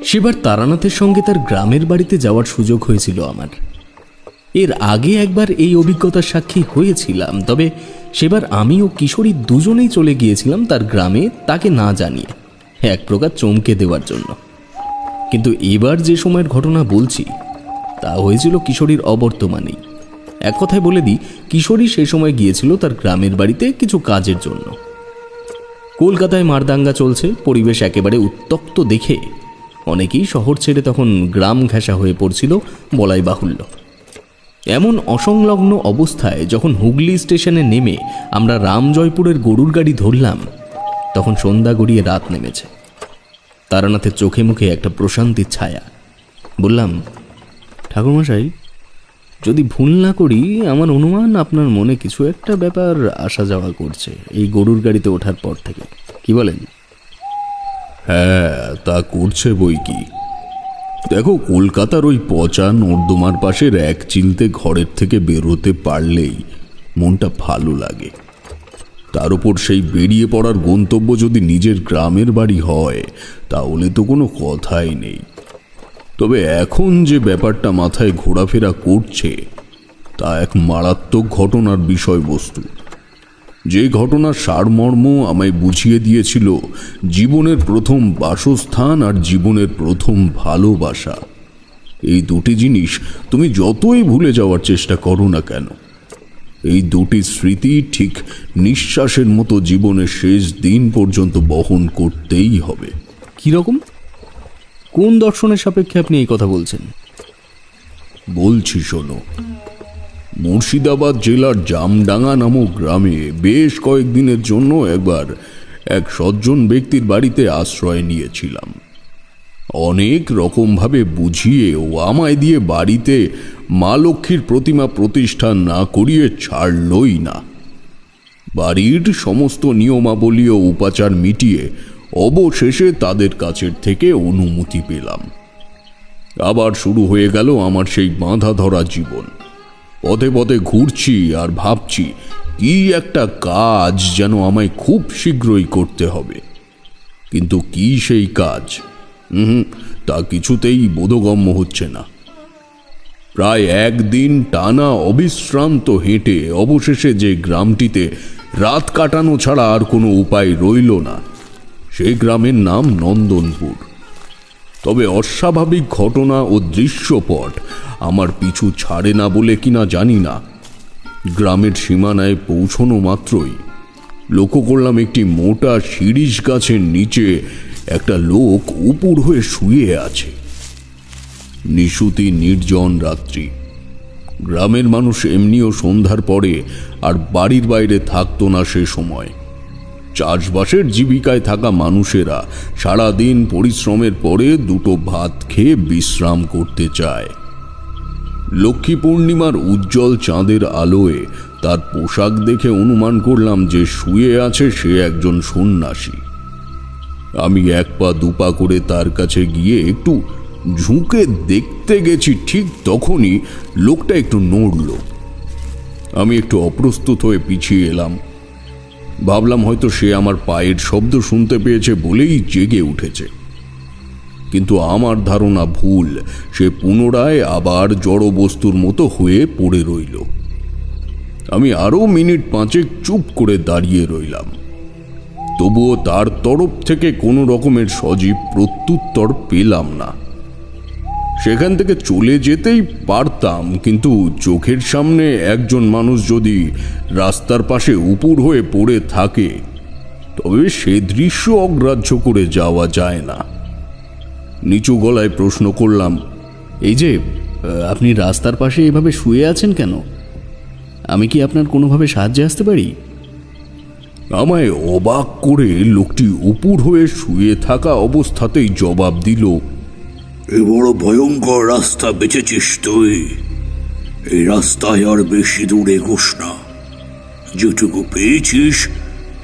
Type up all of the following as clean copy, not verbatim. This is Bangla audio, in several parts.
সেবার তারানাথের সঙ্গে তার গ্রামের বাড়িতে যাওয়ার সুযোগ হয়েছিল আমার। এর আগে একবার এই অভিজ্ঞতার সাক্ষী হয়েছিলাম, তবে সেবার আমি ও কিশোরী দুজনেই চলে গিয়েছিলাম তার গ্রামে, তাকে না জানিয়ে, এক প্রকার চমকে দেওয়ার জন্য। কিন্তু এবার যে সময়ের ঘটনা বলছি তা হয়েছিল কিশোরীর অবর্তমানেই। এক কথায় বলে দিই, কিশোরী সেই সময় গিয়েছিল তার গ্রামের বাড়িতে কিছু কাজের জন্য। কলকাতায় মারদাঙ্গা চলছে, পরিবেশ একেবারে উত্তপ্ত দেখে অনেকেই শহর ছেড়ে তখন গ্রাম ঘেঁষা হয়ে পড়ছিল বলাই বাহুল্য। এমন অসংলগ্ন অবস্থায় যখন হুগলি স্টেশনে নেমে আমরা রামজয়পুরের গরুর গাড়ি ধরলাম, তখন সন্ধ্যা গড়িয়ে রাত নেমেছে। তারানাথের চোখে মুখে একটা প্রশান্তির ছায়া। বললাম, ঠাকুরমশাই, যদি ভুল না করি আমার অনুমান আপনার মনে কিছু একটা ব্যাপার আসা যাওয়া করছে এই গরুর গাড়িতে ওঠার পর থেকে, কি বলেন? হ্যাঁ, তা করছে বই কি। দেখো, কলকাতার ওই পচা নর্দমার পাশের এক চিলতে ঘরের থেকে বেরোতে পারলেই মনটা ভালো লাগে। তার উপর সেই বেরিয়ে পড়ার গন্তব্য যদি নিজের গ্রামের বাড়ি হয় তাহলে তো কোনো কথাই নেই। তবে এখন যে ব্যাপারটা মাথায় ঘোরাফেরা করছে তা এক মারাত্মক ঘটনার বিষয়বস্তু, যে ঘটনার সারমর্ম আমায় বুঝিয়ে দিয়েছিল জীবনের প্রথম বাসস্থান আর জীবনের প্রথম ভালোবাসা। এই দুটি জিনিস তুমি যতই ভুলে যাওয়ার চেষ্টা করো না কেন, এই দুটি স্মৃতি ঠিক নিঃশ্বাসের মতো জীবনের শেষ দিন পর্যন্ত বহন করতেই হবে। কীরকম, কোন দর্শনের সাপেক্ষে আপনি এই কথা বলছেন? বলছি শোনো। মুর্শিদাবাদ জেলার জামডাঙ্গা নামক গ্রামে বেশ কয়েকদিনের জন্য একবার এক সজ্জন ব্যক্তির বাড়িতে আশ্রয় নিয়েছিলাম। অনেক রকমভাবে বুঝিয়ে ও আমায় দিয়ে বাড়িতে মা লক্ষ্মীর প্রতিমা প্রতিষ্ঠা না করিয়ে ছাড়লই না। বাড়ির সমস্ত নিয়মাবলী ও উপাচার মিটিয়ে অবশেষে তাদের কাছের থেকে অনুমতি পেলাম। আবার শুরু হয়ে গেল আমার সেই বাঁধা ধরা জীবন। পথে পথে ঘুরছি আর ভাবছি কি একটা কাজ যেন আমায় খুব শীঘ্রই করতে হবে, কিন্তু কি সেই কাজ তা কিছুতেই বোধগম্য হচ্ছে না। প্রায় একদিন টানা অবিশ্রান্ত হেঁটে অবশেষে যে গ্রামটিতে রাত কাটানো ছাড়া আর কোনো উপায় রইল না, সেই গ্রামের নাম নন্দনপুর। তবে অস্বাভাবিক ঘটনা ও দৃশ্যপট আমার পিছু ছাড়ে না বলে কিনা জানি না, গ্রামের সীমানায় পৌঁছনো মাত্রই লক্ষ্য করলাম একটি মোটা শিরীষ গাছের নিচে একটা লোক উপুর হয়ে শুয়ে আছে। নিশুতি নির্জন রাত্রি। গ্রামের মানুষ এমনিও সন্ধ্যার পরে আর বাড়ির বাইরে থাকতো না সে সময়। চাষবাসের জীবিকায় থাকা মানুষেরা সারাদিন পরিশ্রমের পরে দুটো ভাত খেয়ে বিশ্রাম করতে চায়। লক্ষ্মী পূর্ণিমার উজ্জ্বল চাঁদের আলোয় তার পোশাক দেখে অনুমান করলাম যে শুয়ে আছে সে একজন সন্ন্যাসী। আমি এক পা দুপা করে তার কাছে গিয়ে একটু ঝুঁকে দেখতে গেছি, ঠিক তখনই লোকটা একটু নড়ল। আমি একটু অপ্রস্তুত হয়ে পিছিয়ে এলাম। ভাবলাম হয়তো সে আমার পায়ের শব্দ শুনতে পেয়েছে বলেই জেগে উঠেছে, কিন্তু আমার ধারণা ভুল। সে পুনরায় আবার জড় বস্তুর মতো হয়ে পড়ে রইল। আমি আরো মিনিট পাঁচেক চুপ করে দাঁড়িয়ে রইলাম, তবুও তার তরফ থেকে কোনো রকমের সজীব প্রত্যুত্তর পেলাম না। সেখান থেকে চলে যেতেই পারতাম, কিন্তু চোখের সামনে একজন মানুষ যদি রাস্তার পাশে উপুর হয়ে পড়ে থাকে তবে সে দৃশ্য অগ্রাহ্য করে যাওয়া যায় না। নিচু গলায় প্রশ্ন করলাম, এই যে আপনি রাস্তার পাশে এভাবে শুয়ে আছেন কেন? আমি কি আপনার কোনোভাবে সাহায্যে আসতে পারি? আমায় অবাক করে লোকটি উপুর হয়ে শুয়ে থাকা অবস্থাতেই জবাব দিল, এ বড় ভয়ঙ্কর রাস্তা বেঁচেছিস তুই। এই রাস্তায় আর বেশি দূর এগোস না। যেটুকু পেয়েছিস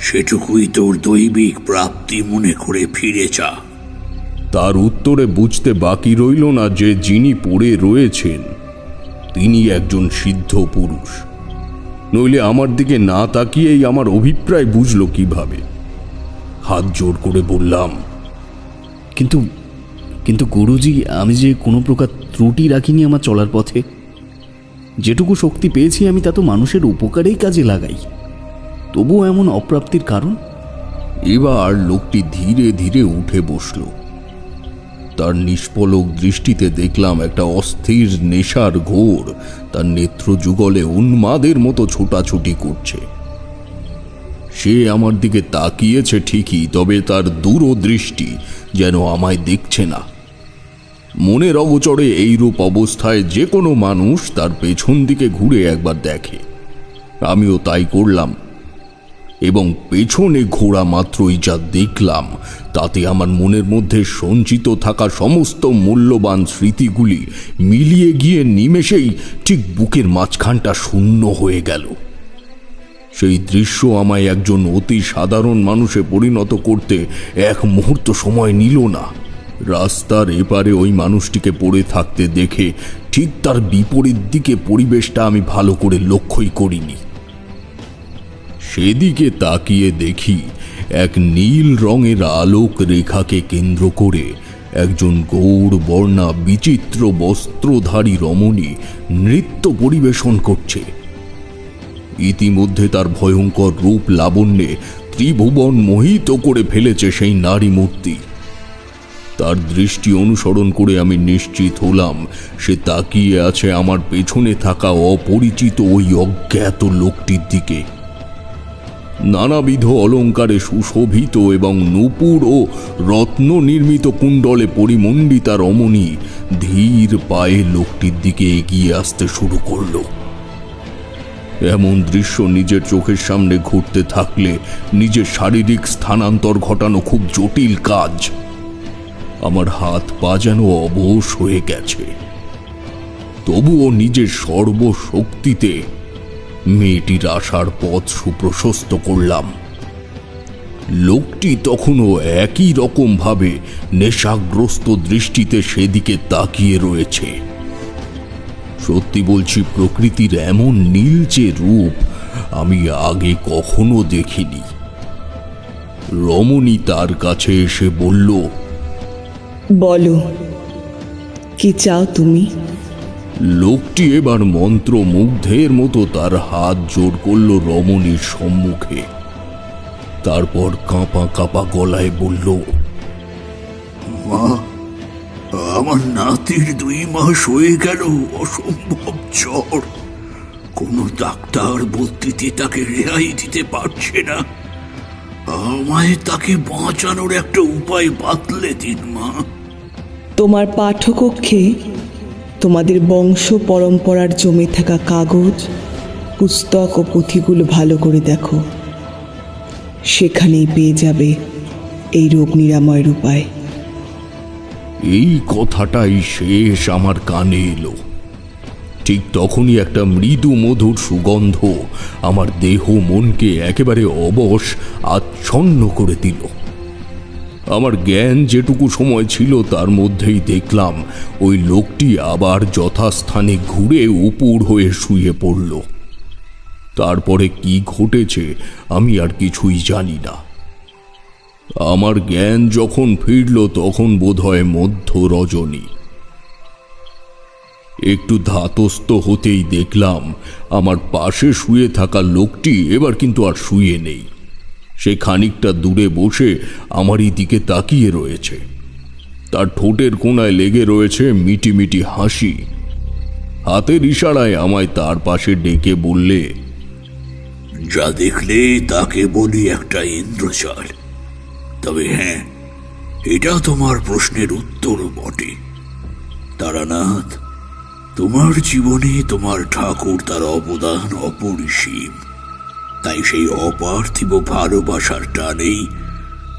সেটুকুই তোর দৈবিক প্রাপ্তি মনে করে ফিরে যা। তার উত্তরে বুঝতে বাকি রইল না যে যিনি পড়ে রয়েছেন তিনি একজন সিদ্ধ পুরুষ, নইলে আমার দিকে না তাকিয়েই আমার অভিপ্রায় বুঝলো কিভাবে। হাত জোর করে বললাম, কিন্তু কিন্তু গুরুজি, আমি যে কোনো প্রকার ত্রুটি রাখিনি আমার চলার পথে। যেটুকু শক্তি পেয়েছি আমি তা তো মানুষের উপকারেই কাজে লাগাই, তবুও এমন অপ্রাপ্তির কারণ? এবার লোকটি ধীরে ধীরে উঠে বসল। তার নিষ্পলক দৃষ্টিতে দেখলাম একটা অস্থির নেশার ঘোর তার নেত্র যুগলে উন্মাদের মতো ছোটাছুটি করছে। সে আমার দিকে তাকিয়েছে ঠিকই, তবে তার দূরদৃষ্টি যেন আমায় দেখছে না। মনের অগোচরে এইরূপ অবস্থায় যে কোনো মানুষ তার পেছন দিকে ঘুরে একবার দেখে। আমিও তাই করলাম, এবং পেছনে ঘোরা মাত্রই যা দেখলাম তাতে আমার মনের মধ্যে সঞ্চিত থাকা সমস্ত মূল্যবান স্মৃতিগুলি মিলিয়ে গিয়ে নিমেষেই ঠিক বুকের মাঝখানটা শূন্য হয়ে গেল। সেই দৃশ্য আমায় একজন অতি সাধারণ মানুষে পরিণত করতে এক মুহূর্ত সময় নিল না। রাস্তার এপারে ওই মানুষটিকে পড়ে থাকতে দেখে ঠিক তার বিপরীত দিকে পরিবেশটা আমি ভালো করে লক্ষ্যই করিনি। সেদিকে তাকিয়ে দেখি এক নীল রঙের আলোক রেখাকে কেন্দ্র করে একজন গৌড় বর্ণা বিচিত্র বস্ত্রধারী রমণী নৃত্য পরিবেশন করছে। ইতিমধ্যে তার ভয়ঙ্কর রূপ লাবণ্যে ত্রিভুবন মোহিত করে ফেলেছে সেই নারী মূর্তি। তার দৃষ্টি অনুসরণ করে আমি নিশ্চিত হলাম সে তাকিয়ে আছে আমার পেছনে থাকা অপরিচিত ওই অজ্ঞাত লোকটির দিকে। নানাবিধ অলঙ্কারে সুশোভিত এবং নূপুর ও রত্ন নির্মিত কুণ্ডলে পরিমণ্ডিতা রমণী ধীর পায়ে লোকটির দিকে এগিয়ে আসতে শুরু করল। এমন দৃশ্য নিজের চোখের সামনে ঘটতে থাকলে নিজের শারীরিক স্থানান্তর ঘটানো খুব জটিল কাজ। আমার হাত পা যেন অবশ হয়ে গেছে, তবুও নিজের সর্বশক্তিতে মেয়েটির আসার পথ সুপ্রশস্ত করলাম। লোকটি তখনও একই রকম ভাবে নেশাগ্রস্ত দৃষ্টিতে সেদিকে তাকিয়ে রয়েছে। সত্যি বলছি, প্রকৃতির এমন নীলচে রূপ আমি আগে কখনো দেখিনি। রমণী তার কাছে এসে বলল, বলো, কি চাও তুমি? লোকটি এবার মন্ত্রমুগ্ধের মতো তার হাত জোড় করল রমণীর সম্মুখে। তারপর কাঁপা কাঁপা গলায় বলল, মা, আমার নাতির 2 মাস হয়ে গেল অসম্ভব জ্বর। কোনো ডাক্তার বদ্যিতে তাকে রেহাই দিতে পারছে না। আমায় তাকে বাঁচানোর একটা উপায় বাতলে দিন মা। তোমার পাঠকক্ষে তোমাদের বংশ পরম্পরার জমে থাকা কাগজ, পুস্তক ও পুঁথিগুলো ভালো করে দেখো। সেখানেই পেয়ে যাবে এই রোগ নিরাময়ের উপায়। এই কথাটাই শেষ আমার কানে এলো। ঠিক তখনই একটা মৃদু মধুর সুগন্ধ আমার দেহ মনকে একেবারে অবশ আচ্ছন্ন করে দিল। আমার জ্ঞান যেটুকু সময় ছিল তার মধ্যেই দেখলাম ওই লোকটি আবার যথাস্থানে ঘুরে উপুড় হয়ে শুয়ে পড়ল। তারপরে কি ঘটেছে আমি আর কিছুই জানি না। আমার জ্ঞান যখন ফিরল তখন বোধহয় মধ্য রজনী। একটু ধাতস্থ হতেই দেখলাম আমার পাশে শুয়ে থাকা লোকটি এবার কিন্তু আর শুয়ে নেই। সে খানিকটা দূরে বসে আমারই দিকে তাকিয়ে রয়েছে। তার ঠোঁটের কোণায় লেগে রয়েছে মিটিমিটি হাসি। হাতের ইশারায় আমায় তার পাশে ডেকে বললে, যা দেখলে তাকে বলি একটা ইন্দ্রজাল। তবে হ্যাঁ, এটা তোমার প্রশ্নের উত্তর বটে। তারানাথ, তোমার জীবনে তোমার ঠাকুর তার অবদান অপরিসীম। তাই সেই অপার্থিব ভালোবাসার টানেই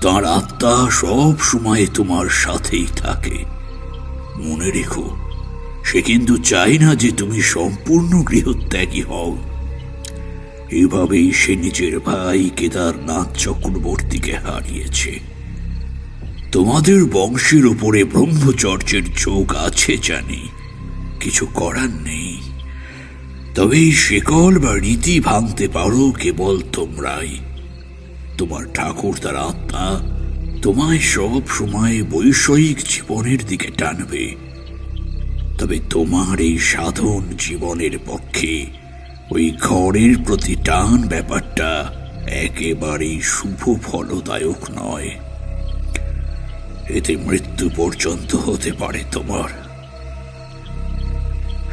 তার আত্মা সব সময় তোমার সাথেই থাকে। মনে রেখো, সে কিন্তু চায় না যে তুমি সম্পূর্ণ গৃহত্যাগী হও। এভাবেই সে নিজের ভাই কেদারনাথ চক্রবর্তীকে হারিয়েছে। তোমাদের বংশের উপরে ব্রহ্মচর্যের যোগ আছে জানি, কিছু করার নেই। তবে এই শেকল বা রীতি ভাঙতে পারো কেবল তোমরাই। তোমার ঠাকুর তার আত্মা তোমায় সব সময় বৈষয়িক জীবনের দিকে টানবে, তবে তোমার এই সাধন জীবনের পক্ষে ওই ঘরের প্রতি টান ব্যাপারটা একেবারেই শুভ ফলদায়ক নয়। এতে মৃত্যু পর্যন্ত হতে পারে তোমার।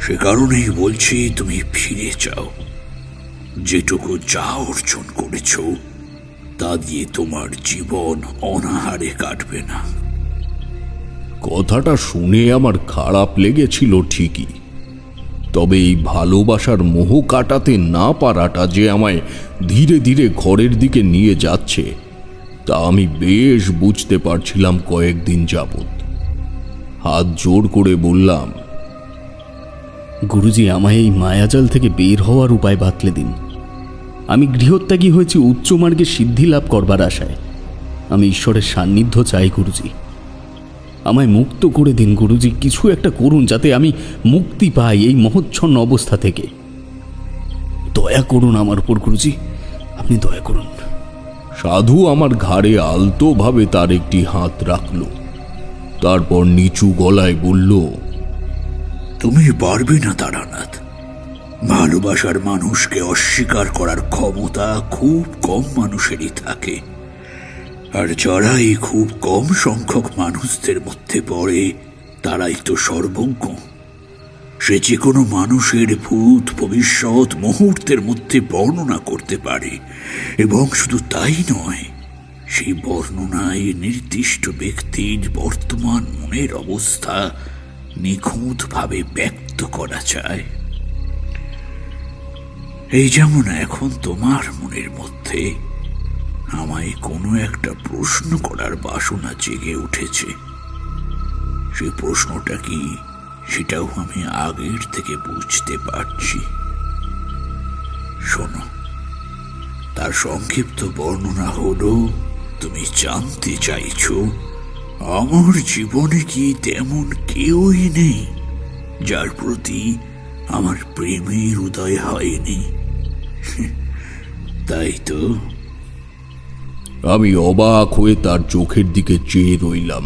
সে কারণেই বলছি, তুমি ফিরে যাও। যেটুকু যা অর্জন করেছ তা দিয়ে তোমার জীবন অনাহারে কাটবে না। কথাটা শুনে আমার খারাপ লেগেছিল ঠিকই, তবে এই ভালোবাসার মোহ কাটাতে না পারাটা যে আমায় ধীরে ধীরে ঘরের দিকে নিয়ে যাচ্ছে তা আমি বেশ বুঝতে পারছিলাম কয়েকদিন যাবৎ। হাত জোর করে বললাম, গুরুজি, আমায় এই মায়াজাল থেকে বের হওয়ার উপায় বাতলে দিন। আমি গৃহত্যাগী হয়েছি উচ্চ মার্গে সিদ্ধি লাভ করবার আশায়। আমি ঈশ্বরের সান্নিধ্য চাই গুরুজি। আমায় মুক্ত করে দিন গুরুজি, কিছু একটা করুন যাতে আমি মুক্তি পাই এই মহচ্ছন্ন অবস্থা থেকে। দয়া করুন আমার উপর গুরুজি, আপনি দয়া করুন। সাধু আমার ঘাড়ে আলতোভাবে তার একটি হাত রাখল, তারপর নিচু গলায় বলল, তুমি পারবে না তারানাথ। ভালোবাসার মানুষকে অস্বীকার করার ক্ষমতা খুব কম মানুষেরই থাকে, আর যারা এই খুব কম সংখ্যক মানুষদের মধ্যে পড়ে তারাই তো সর্বজ্ঞ। সে যে কোনো মানুষের ভূত ভবিষ্যৎ মুহূর্তের মধ্যে বর্ণনা করতে পারে, এবং শুধু তাই নয়, সেই বর্ণনায় নির্দিষ্ট ব্যক্তির বর্তমান মনের অবস্থা নিখুঁতভাবে ব্যক্ত করা যায়। এই যেমন এখন তোমার মনের মধ্যে আমায় কোনো একটা প্রশ্ন করার বাসনা জেগে উঠেছে। সেই প্রশ্নটা কি সেটাও আমি আগের থেকে বুঝতে পারছি। শোনো, তার সংক্ষিপ্ত বর্ণনা হলো, তুমি জানতে চাইছো আমার জীবনে কি তেমন কেউই নেই যার প্রতি আমার প্রেমের উদয় হয়নি, তাই তো? আমি অবাক হয়ে তার চোখের দিকে চেয়ে রইলাম।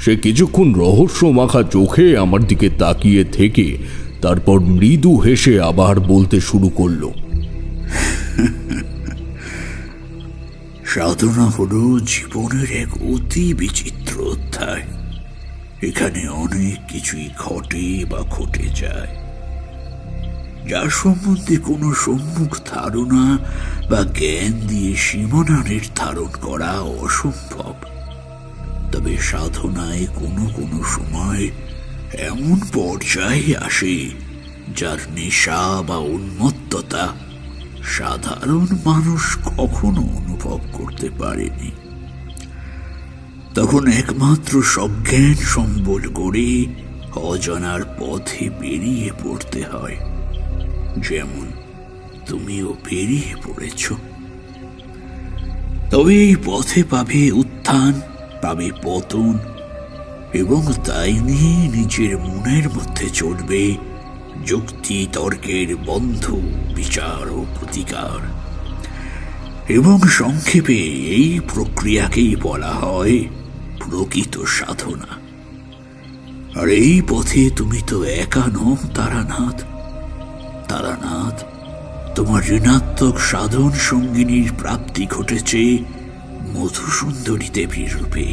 সে কিছুক্ষণ রহস্য মাখা চোখে আমার দিকে তাকিয়ে থেকে তারপর মৃদু হেসে আবার বলতে শুরু করলো, সাধনা হলো জীবনের এক অতি বিচিত্র অধ্যায়। এখানে অনেক কিছুই ঘটে বা ঘটে যায়, যার সম্বন্ধে কোনো সম্মুখ ধারণা বা জ্ঞান দিয়ে সীমানা নির্ধারণ করা অসম্ভব। তবে সাধনায় কোনো কোনো সময় এমন পর্যায়ে আসে যার নেশা বা উন্মত্ততা সাধারণ মানুষ কখনো অনুভব করতে পারেনি। তখন একমাত্র সজ্ঞান সম্বল করে অজানার পথে বেরিয়ে পড়তে হয়, যেমন তুমিও বেরিয়ে পড়েছ। তবে এই পথে পাবে উত্থান, পাবে পতন, এবং তাই নিয়ে নিজের মনের মধ্যে চলবে যুক্তি তর্কের বন্ধু, বিচার ও প্রতিকার। এবং সংক্ষেপে এই প্রক্রিয়াকেই বলা হয় প্রকৃত সাধনা। আর এই পথে তুমি তো একা নও তারানাথ। তারানাথ, তোমার ঋণাত্মক সাধন সঙ্গিনীর প্রাপ্তি ঘটেছে মধুসুন্দরী দেবীর রূপে।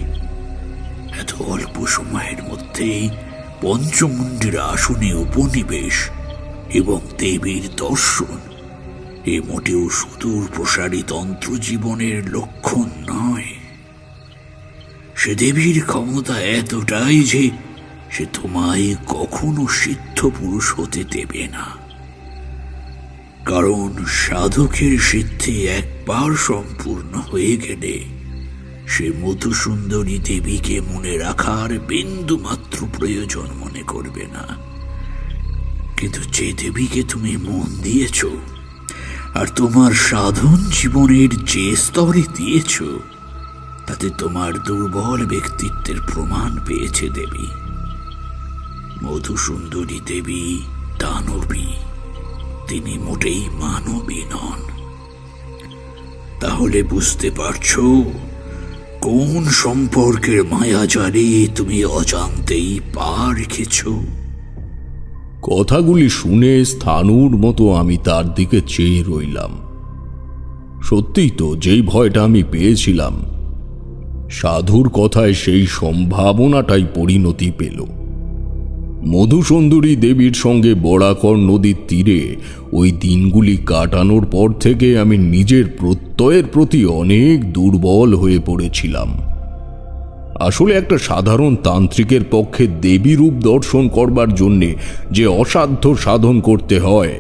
এত অল্প সময়ের মধ্যেই পঞ্চমুণ্ডের আসনে উপনিবেশ এবং দেবীর দর্শন এ মোটেও সুদূর প্রসারী তন্ত্র জীবনের লক্ষণ নয়। সে দেবীর ক্ষমতা এতটাই যে সে তোমায় কখনো সিদ্ধ পুরুষ হতে দেবে না। কারণ সাধকের সিদ্ধি একবার সম্পূর্ণ হয়ে গেলে সে মধুসুন্দরী দেবীকে মনে রাখার বিন্দু মাত্র প্রয়োজন মনে করবে না। কিন্তু যে দেবীকে তুমি মন দিয়েছ আর তোমার সাধন জীবনের যে স্তরে দিয়েছ, তাতে তোমার দুর্বল ব্যক্তিত্বের প্রমাণ পেয়েছে দেবী। মধুসুন্দরী দেবী দানবী, তিনি মোটেই মানবী নন। তাহলে বুঝতে পারছো, তোমার সাধন জীবনের যে স্তরে দিয়েছ, তাতে তোমার দুর্বল ব্যক্তিত্বের প্রমাণ পেয়েছে দেবী। মধুসুন্দরী দেবী দানবী, তিনি মোটেই মানবী নন। তাহলে বুঝতে পারছো, তোমার সাধন জীবনের যে স্তরে দিয়েছ, তাতে তোমার দুর্বল ব্যক্তিত্বের প্রমাণ পেয়েছে দেবী। মধুসুন্দরী দেবী দানবী, তিনি মোটেই মানবী নন। কোন সম্পর্কের মায়াজালে তুমি অজান্তেই পা রেখেছ? কথাগুলি শুনে স্থানুর মতো আমি তার দিকে চেয়ে রইলাম। সত্যিই তো, যেই ভয়টা আমি পেয়েছিলাম, সাধুর কথায় সেই সম্ভাবনাটাই পরিণতি পেল। মধুসুন্দরী দেবীর সঙ্গে বরাকর নদীর তীরে ওই দিনগুলি কাটানোর পর থেকে আমি নিজের প্রত্যয়ের প্রতি অনেক দুর্বল হয়ে পড়েছিলাম। আসলে একটা সাধারণ তান্ত্রিকের পক্ষে দেবী রূপ দর্শন করবার জন্যে যে অসাধ্য সাধন করতে হয়,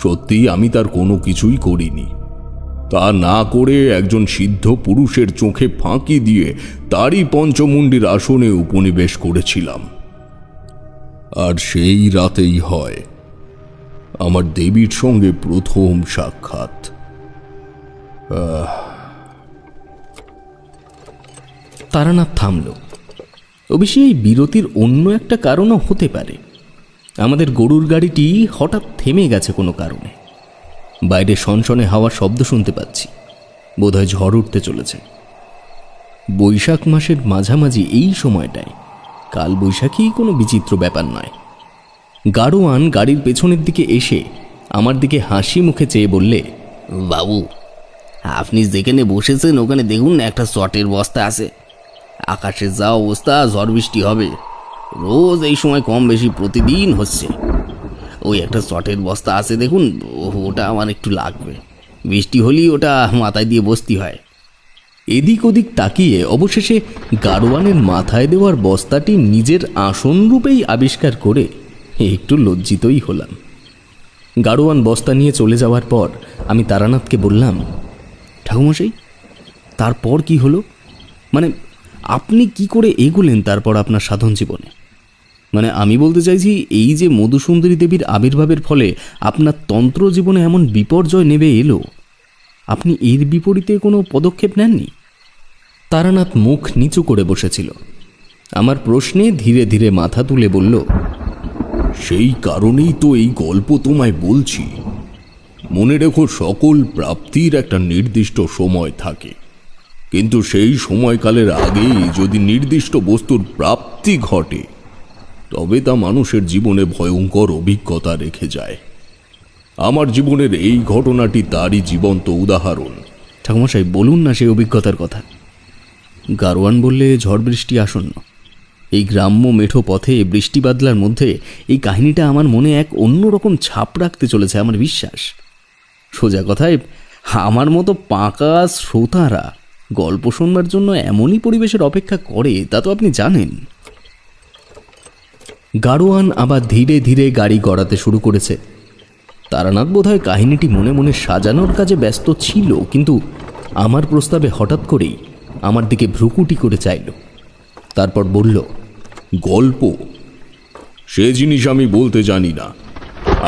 সত্যি আমি তার কোনো কিছুই করিনি। তা না করে একজন সিদ্ধ পুরুষের চোখে ফাঁকি দিয়ে তারই পঞ্চমুণ্ডির আসনে উপনিবেশ করেছিলাম। আর সেই রাতেই হয় আমার দেবীর সঙ্গে প্রথম সাক্ষাৎ। তারানাথ থামল। অবশ্যই এই বিরতির অন্য একটা কারণও হতে পারে। আমাদের গরুর গাড়িটি হঠাৎ থেমে গেছে কোনো কারণে। বাইরে সনসনে হাওয়ার শব্দ শুনতে পাচ্ছি, বোধহয় ঝড় উঠতে চলেছে। বৈশাখ মাসের মাঝামাঝি এই সময়টায় কাল বৈশাখী কোনো বিচিত্র ব্যাপার নয়। গাড়োয়ান গাড়ির পেছনের দিকে এসে আমার দিকে হাসি মুখে চেয়ে বললে, বাবু, আপনি যেখানে বসেছেন ওখানে দেখুন না একটা চটের বস্তা আছে। আকাশের যা অবস্থা, ঝড় বৃষ্টি হবে রোজ এই সময় কম বেশি প্রতিদিন হচ্ছে। ওই একটা চটের বস্তা আছে দেখুন, ওটা আমার একটু লাগবে। বৃষ্টি হলেই ওটা মাথায় দিয়ে বসতে হয়। এদিক ওদিক তাকিয়ে অবশেষে গাড়োয়ানের মাথায় দেওয়ার বস্তাটি নিজের আসন রূপেই আবিষ্কার করে একটু লজ্জিতই হলাম। গাড়োয়ান বস্তা নিয়ে চলে যাওয়ার পর আমি তারানাথকে বললাম, ঠাকুমশাই, তারপর কি হলো? মানে আপনি কি করে এগোলেন তারপর আপনার সাধন জীবনে? মানে আমি বলতে চাইছি, এই যে মধুসুন্দরী দেবীর আবির্ভাবের ফলে আপনার তন্ত্র জীবনে এমন বিপর্যয় নেমে এলো, আপনি এর বিপরীতে কোনো পদক্ষেপ নেননি? তারানাথ মুখ নিচু করে বসেছিল। আমার প্রশ্নে ধীরে ধীরে মাথা তুলে বলল, সেই কারণেই তো এই গল্প তোমায় বলছি। মনে রেখো, সকল প্রাপ্তির একটা নির্দিষ্ট সময় থাকে, কিন্তু সেই সময়কালের আগেই যদি নির্দিষ্ট বস্তুর প্রাপ্তি ঘটে, তবে তা মানুষের জীবনে ভয়ঙ্কর অভিজ্ঞতা রেখে যায়। আমার জীবনের এই ঘটনাটি তারই জীবন্ত উদাহরণ। ঠাকুমশাই, বলুন না সেই অভিজ্ঞতার কথা। গাড়োয়ান বললে, ঝড় বৃষ্টি আসন্ন। এই গ্রাম্য মেঠো পথে বৃষ্টি বাদলার মধ্যে এই কাহিনীটা আমার মনে এক অন্যরকম ছাপ রাখতে চলেছে, আমার বিশ্বাস। সোজা কথায়, আমার মতো পাকা শ্রোতারা গল্প শুনবার জন্য এমনই পরিবেশের অপেক্ষা করে, তা তো আপনি জানেন। গাড়োয়ান আবার ধীরে ধীরে গাড়ি গড়াতে শুরু করেছে। তারানাথ বোধহয় কাহিনীটি মনে মনে সাজানোর কাজে ব্যস্ত ছিল, কিন্তু আমার প্রস্তাবে হঠাৎ করেই আমার দিকে ভ্রুকুটি করে চাইল। তারপর বলল, গল্প সে জিনিস আমি বলতে জানি না।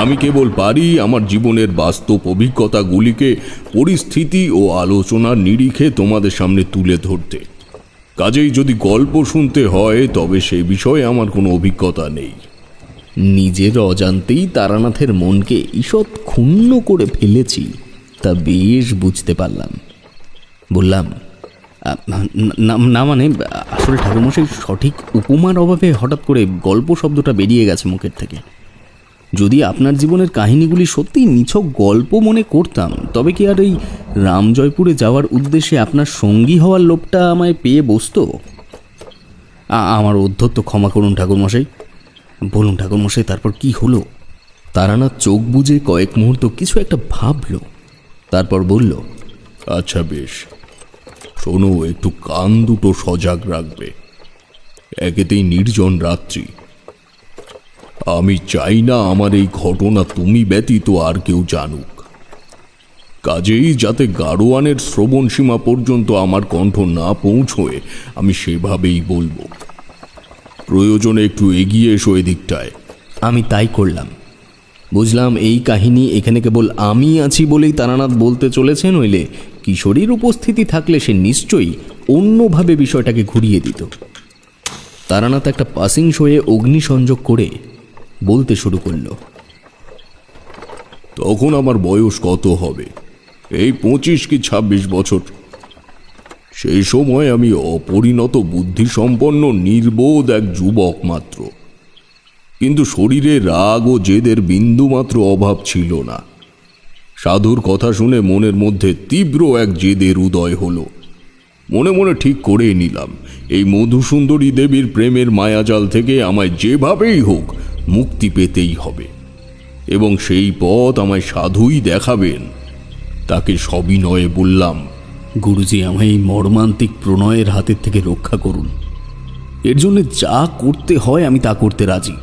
আমি কেবল পারি আমার জীবনের বাস্তব অভিজ্ঞতাগুলিকে পরিস্থিতি ও আলোচনার নিরিখে তোমাদের সামনে তুলে ধরতে। কাজেই যদি গল্প শুনতে হয়, তবে সে বিষয়ে আমার কোনো অভিজ্ঞতা নেই। নিজের অজান্তেই তারানাথের মনকে ঈষৎ ক্ষুণ্ণ করে ফেলেছি, তা বেশ বুঝতে পারলাম। বললাম, না মানে আসলে ঠাকুরমশাই, সঠিক উপমার অভাবে হঠাৎ করে গল্প শব্দটা বেরিয়ে গেছে মুখের থেকে। যদি আপনার জীবনের কাহিনীগুলি সত্যিই নিছক গল্প মনে করতাম, তবে কি আর এই রামজয়পুরে যাওয়ার উদ্দেশ্যে আপনার সঙ্গী হওয়ার লোভটা আমায় পেয়ে বসত? আমার অধ্যত্ত ক্ষমা করুন ঠাকুরমশাই। বলুন ঠাকুরমশাই, তারপর কি হলো? তারানাথ চোখ বুজে কয়েক মুহূর্ত কিছু একটা ভাবল, তারপর বলল, আচ্ছা বেশ, শোনো, একটু কান দুটো সজাগ রাখবে। একেতেই নির্জন রাত্রি। আমি চাই না আমার এই ঘটনা তুমি ব্যতীত আর কেউ জানুক। কাজেই যাতে গাড়োয়ানের শ্রবণ সীমা পর্যন্ত আমার কণ্ঠ না পৌঁছয়, আমি সেভাবেই বলবো। প্রয়োজনে একটু এগিয়ে এসো এদিকটায়। আমি তাই করলাম। বুঝলাম এই কাহিনী এখানে কেবল আমি আছি বলেই তারানাথ বলতে চলেছে, নইলে কিশোরীর উপস্থিতি থাকলে সে নিশ্চয়ই অন্যভাবে বিষয়টাকে ঘুরিয়ে দিত। তারানাথ একটা পাসিং শোয়ে অগ্নিসংযোগ করে বলতে শুরু করল, তখন আমার বয়স কত হবে? এই 25 কি 26 বছর। সেই সময় আমি অপরিণত বুদ্ধিসম্পন্ন নির্বোধ এক যুবক মাত্র, কিন্তু শরীরে রাগ ও জেদের বিন্দুমাত্র অভাব ছিল না। সাধুর কথা শুনে মনের মধ্যে তীব্র এক জেদের উদয় হলো। মনে মনে ঠিক করে নিলাম এই মধুসুন্দরী দেবীর প্রেমের মায়াজাল থেকে আমায় যেভাবেই হোক মুক্তি পেতেই হবে, এবং সেই পথ আমায় সাধুই দেখাবেন। তাকে সবিনয়ে বললাম, গুরুজি, আমায় এই মর্মান্তিক প্রণয়ের হাতের থেকে রক্ষা করুন। এর জন্য যা করতে হয় আমি তা করতে রাজি।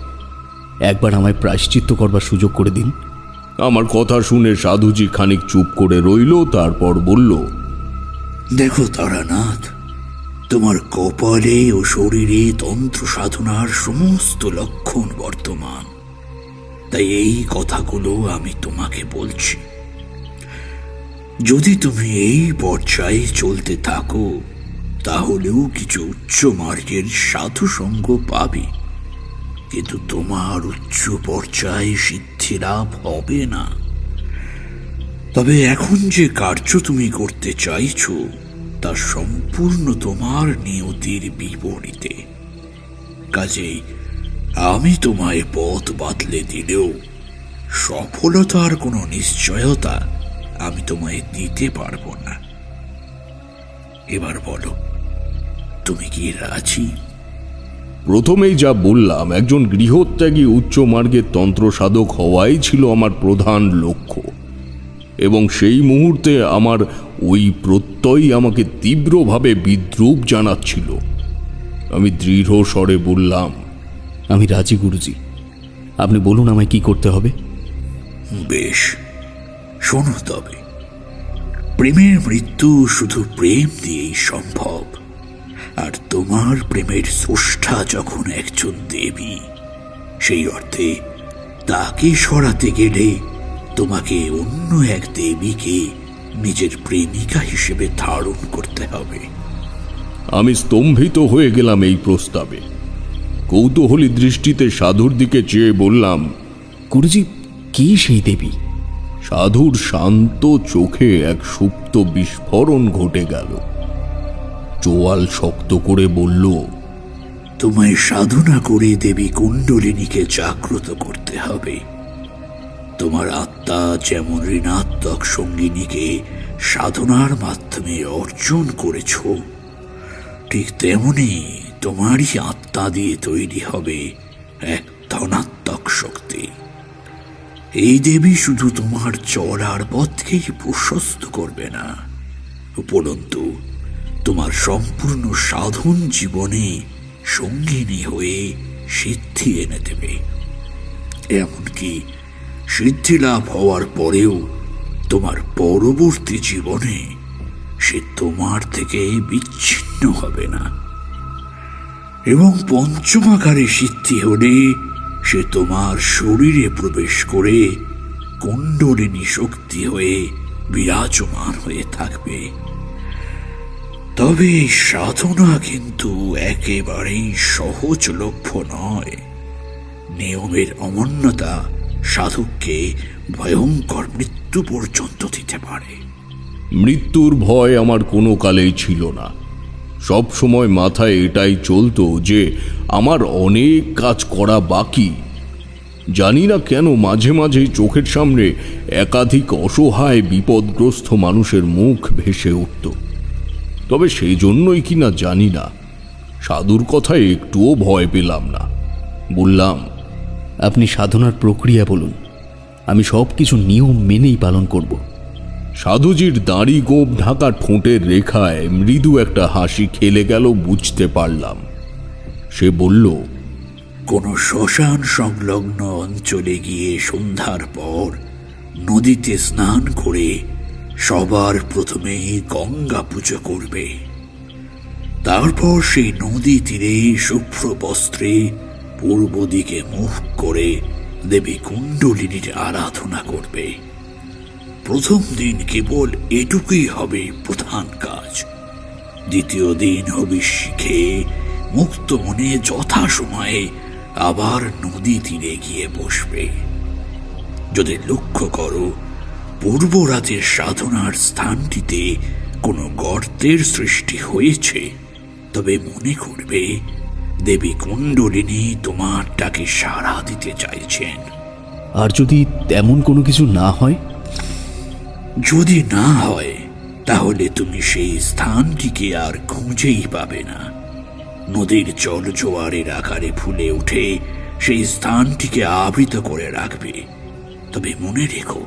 একবার আমায় প্রায়শ্চিত্ত করবার সুযোগ করে দিন। আমার কথা শুনে সাধুজি খানিক চুপ করে রইল, তারপর বলল, দেখো তারানাথ, তোমার কপালে ও শরীরে তন্ত্র সাধনার সমস্ত লক্ষণ বর্তমান, তাই এই কথাগুলো আমি তোমাকে বলছি। যদি তুমি এই পর্যায়ে চলতে থাকো তাহলেও কিছু উচ্চ মার্গের সাধু সঙ্গ পাবে, কিন্তু তোমার উচ্চ পর্যায়ে সিদ্ধি লাভ হবে না। তবে এখন যে কার্য তুমি করতে চাইছো তা সম্পূর্ণ তোমার নিয়তির বিপরীতে। কাজেই আমি তোমায় পথ বাতলে দিলেও সফলতার কোনো নিশ্চয়তা আমি তোমায় দিতে পারবো না। এবার বলো, তুমি কি রাজি? প্রথমেই যা বললাম, একজন গৃহত্যাগী উচ্চ মার্গের তন্ত্র সাধক হওয়াই ছিল আমার প্রধান লক্ষ্য, এবং সেই মুহূর্তে আমার ওই প্রত্যয় আমাকে তীব্রভাবে বিদ্রূপ জানাচ্ছিল। আমি দৃঢ় স্বরে বললাম, আমি রাজি গুরুজি, আপনি বলুন আমায় কি করতে হবে। বেশ, শোনো তবে। প্রেমের মৃত্যু শুধু প্রেম দিয়েই সম্ভব, আর তোমার প্রেমের স্রষ্টা যখন একজন দেবী, সেই অর্থে তাকে সরাতে গেলে তোমাকে অন্য এক দেবীকে নিজের প্রেমিকা হিসেবে ধারণ করতে হবে। আমি স্তম্ভিত হয়ে গেলাম এই প্রস্তাবে। কৌতূহলী দৃষ্টিতে সাধুর দিকে চেয়ে বললাম, গুরুজি, কি সেই দেবী? সাধুর শান্ত চোখে এক সুপ্ত বিস্ফোরণ ঘটে গেল। চোয়াল শক্ত করে বলল, তোমায় সাধনা করে দেবী কুণ্ডলিনীকে জাগ্রত করতে হবে। তোমার আত্মা যেমন ঋণাত্মক সঙ্গিনীকে সাধনার মাধ্যমে অর্জন করেছ, ঠিক তেমনি তোমারই আত্মা দিয়ে তৈরি হবে এক ধনাত্মক শক্তি। এই দেবী শুধু তোমার চলার পথকেই প্রশস্ত করবে না, উপরন্তু তোমার সম্পূর্ণ সাধন জীবনে সঙ্গিনী হয়ে সিদ্ধি এনে দেবে। এমনকি সিদ্ধি লাভ হওয়ার পরেও তোমার পরবর্তী জীবনে সে তোমার থেকে বিচ্ছিন্ন হবে না, এবং পঞ্চমাকারে সিদ্ধি হলে সে তোমার শরীরে প্রবেশ করে কুণ্ডলিনী শক্তি হয়ে বিরাজমান হয়ে থাকবে। তবে এই সাধনা কিন্তু একেবারেই সহজলভ্য নয়। নিয়মের অমান্যতা সাধককে ভয়ঙ্কর মৃত্যু পর্যন্ত দিতে পারে। মৃত্যুর ভয় আমার কোনো কালেই ছিল না। সব সময় মাথায় এটাই চলতো যে আমার অনেক কাজ করা বাকি। জানি না কেন মাঝে মাঝে চোখের সামনে একাধিক অসহায় বিপদগ্রস্ত মানুষের মুখ ভেসে উঠত। তবে সেই জন্যই কিনা জানি না, সাধুর কথায় একটুও ভয় পেলাম না। বললাম, আপনি সাধনার প্রক্রিয়া বলুন, আমি সব কিছু নিয়ম মেনেই পালন করব। সাধুজির দাড়ি গোঁফ ঢাকা ঠোঁটের রেখায় মৃদু একটা হাসি খেলে গেল, বুঝতে পারলাম। সে বলল, কোনো শ্মশান সংলগ্ন অঞ্চলে গিয়ে সন্ধ্যার পর নদীতে স্নান করে সবার প্রথমে গঙ্গা পুজো করবে। তারপর সেই নদী তীরে শুভ্র বস্ত্রে পূর্ব দিকে মুখ করে দেবী কুণ্ডলিনীর আরাধনা করবে। প্রথম দিন কেবল এটুকুই হবে প্রধান কাজ। দ্বিতীয় দিন হবিষ শিখে মুক্ত মনে যথাসময়ে আবার নদী তীরে গিয়ে বসবে। যদি লক্ষ্য করো, পূর্ব রাতের সাধনার স্থানটিতে কোনো গর্তের সৃষ্টি হয়েছে, তবে মনে করবে দেবী কুণ্ডলিনী তোমার ডাকে সাড়া দিতে চাইছেন। আর যদি তেমন কোনো কিছু না হয়? যদি না হয় তাহলে তুমি সেই স্থানটিকে আর খুঁজেই পাবে না। নদীর জল জোয়ারের আকারে ফুলে উঠে সেই স্থানটিকে আবৃত করে রাখবে। তবে মনে রেখো,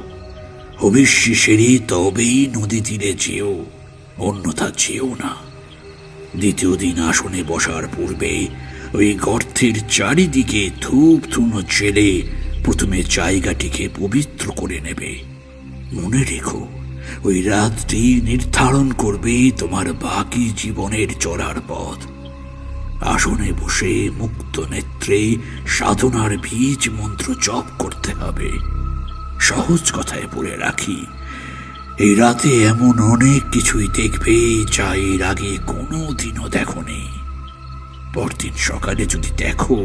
হবিষ্যেরই তবেই নদী তীরে যেও, অন্যথা যেও না। দ্বিতীয় দিন আসনে বসার পূর্বে ওই গর্তের চারিদিকে ধূপ ধুনো জেলে প্রথমে জায়গাটিকে পবিত্র করে নেবে। মনে রেখো, ওই রাতটি নির্ধারণ করবে তোমার বাকি জীবনের চলার পথ। আসনে বসে মুক্ত নেত্রে সাধনার বীজ মন্ত্র জপ করতে হবে। সহজ কথায় বলে রাখি, এই রাতে এমন অনেক কিছুই দেখবে যা এর আগে কোনোদিনও দেখোনি। পরদিন সকালে যদি দেখো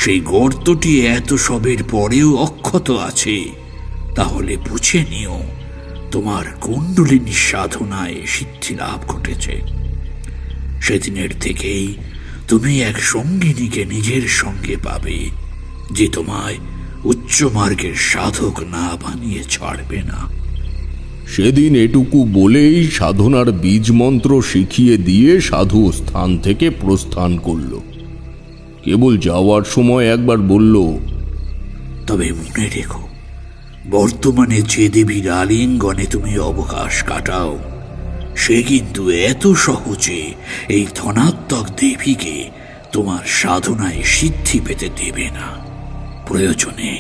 সেই গর্তটি এত সবের পরেও অক্ষত আছে, তাহলে বুঝে নিও তোমার কুণ্ডলিনী সাধনায় সিদ্ধি লাভ ঘটেছে। সেদিনের থেকেই তুমি এক সঙ্গিনীকে নিজের সঙ্গে পাবে, যে তোমায় উচ্চ মার্গের সাধক না বানিয়ে ছাড়বে না। সেদিন এটুকু বলেই সাধনার বীজ মন্ত্র শিখিয়ে দিয়ে সাধু স্থান থেকে প্রস্থান করল। কেবল যাওয়ার সময় একবার বলল, তবে মনে রেখো, বর্তমানে যে দেবীর আলিঙ্গনে তুমি অবকাশ কাটাও, সে কিন্তু এত সহজে এই ধনাত্মক দেবীকে তোমার সাধনায় সিদ্ধি পেতে দেবে না। প্রয়োজনে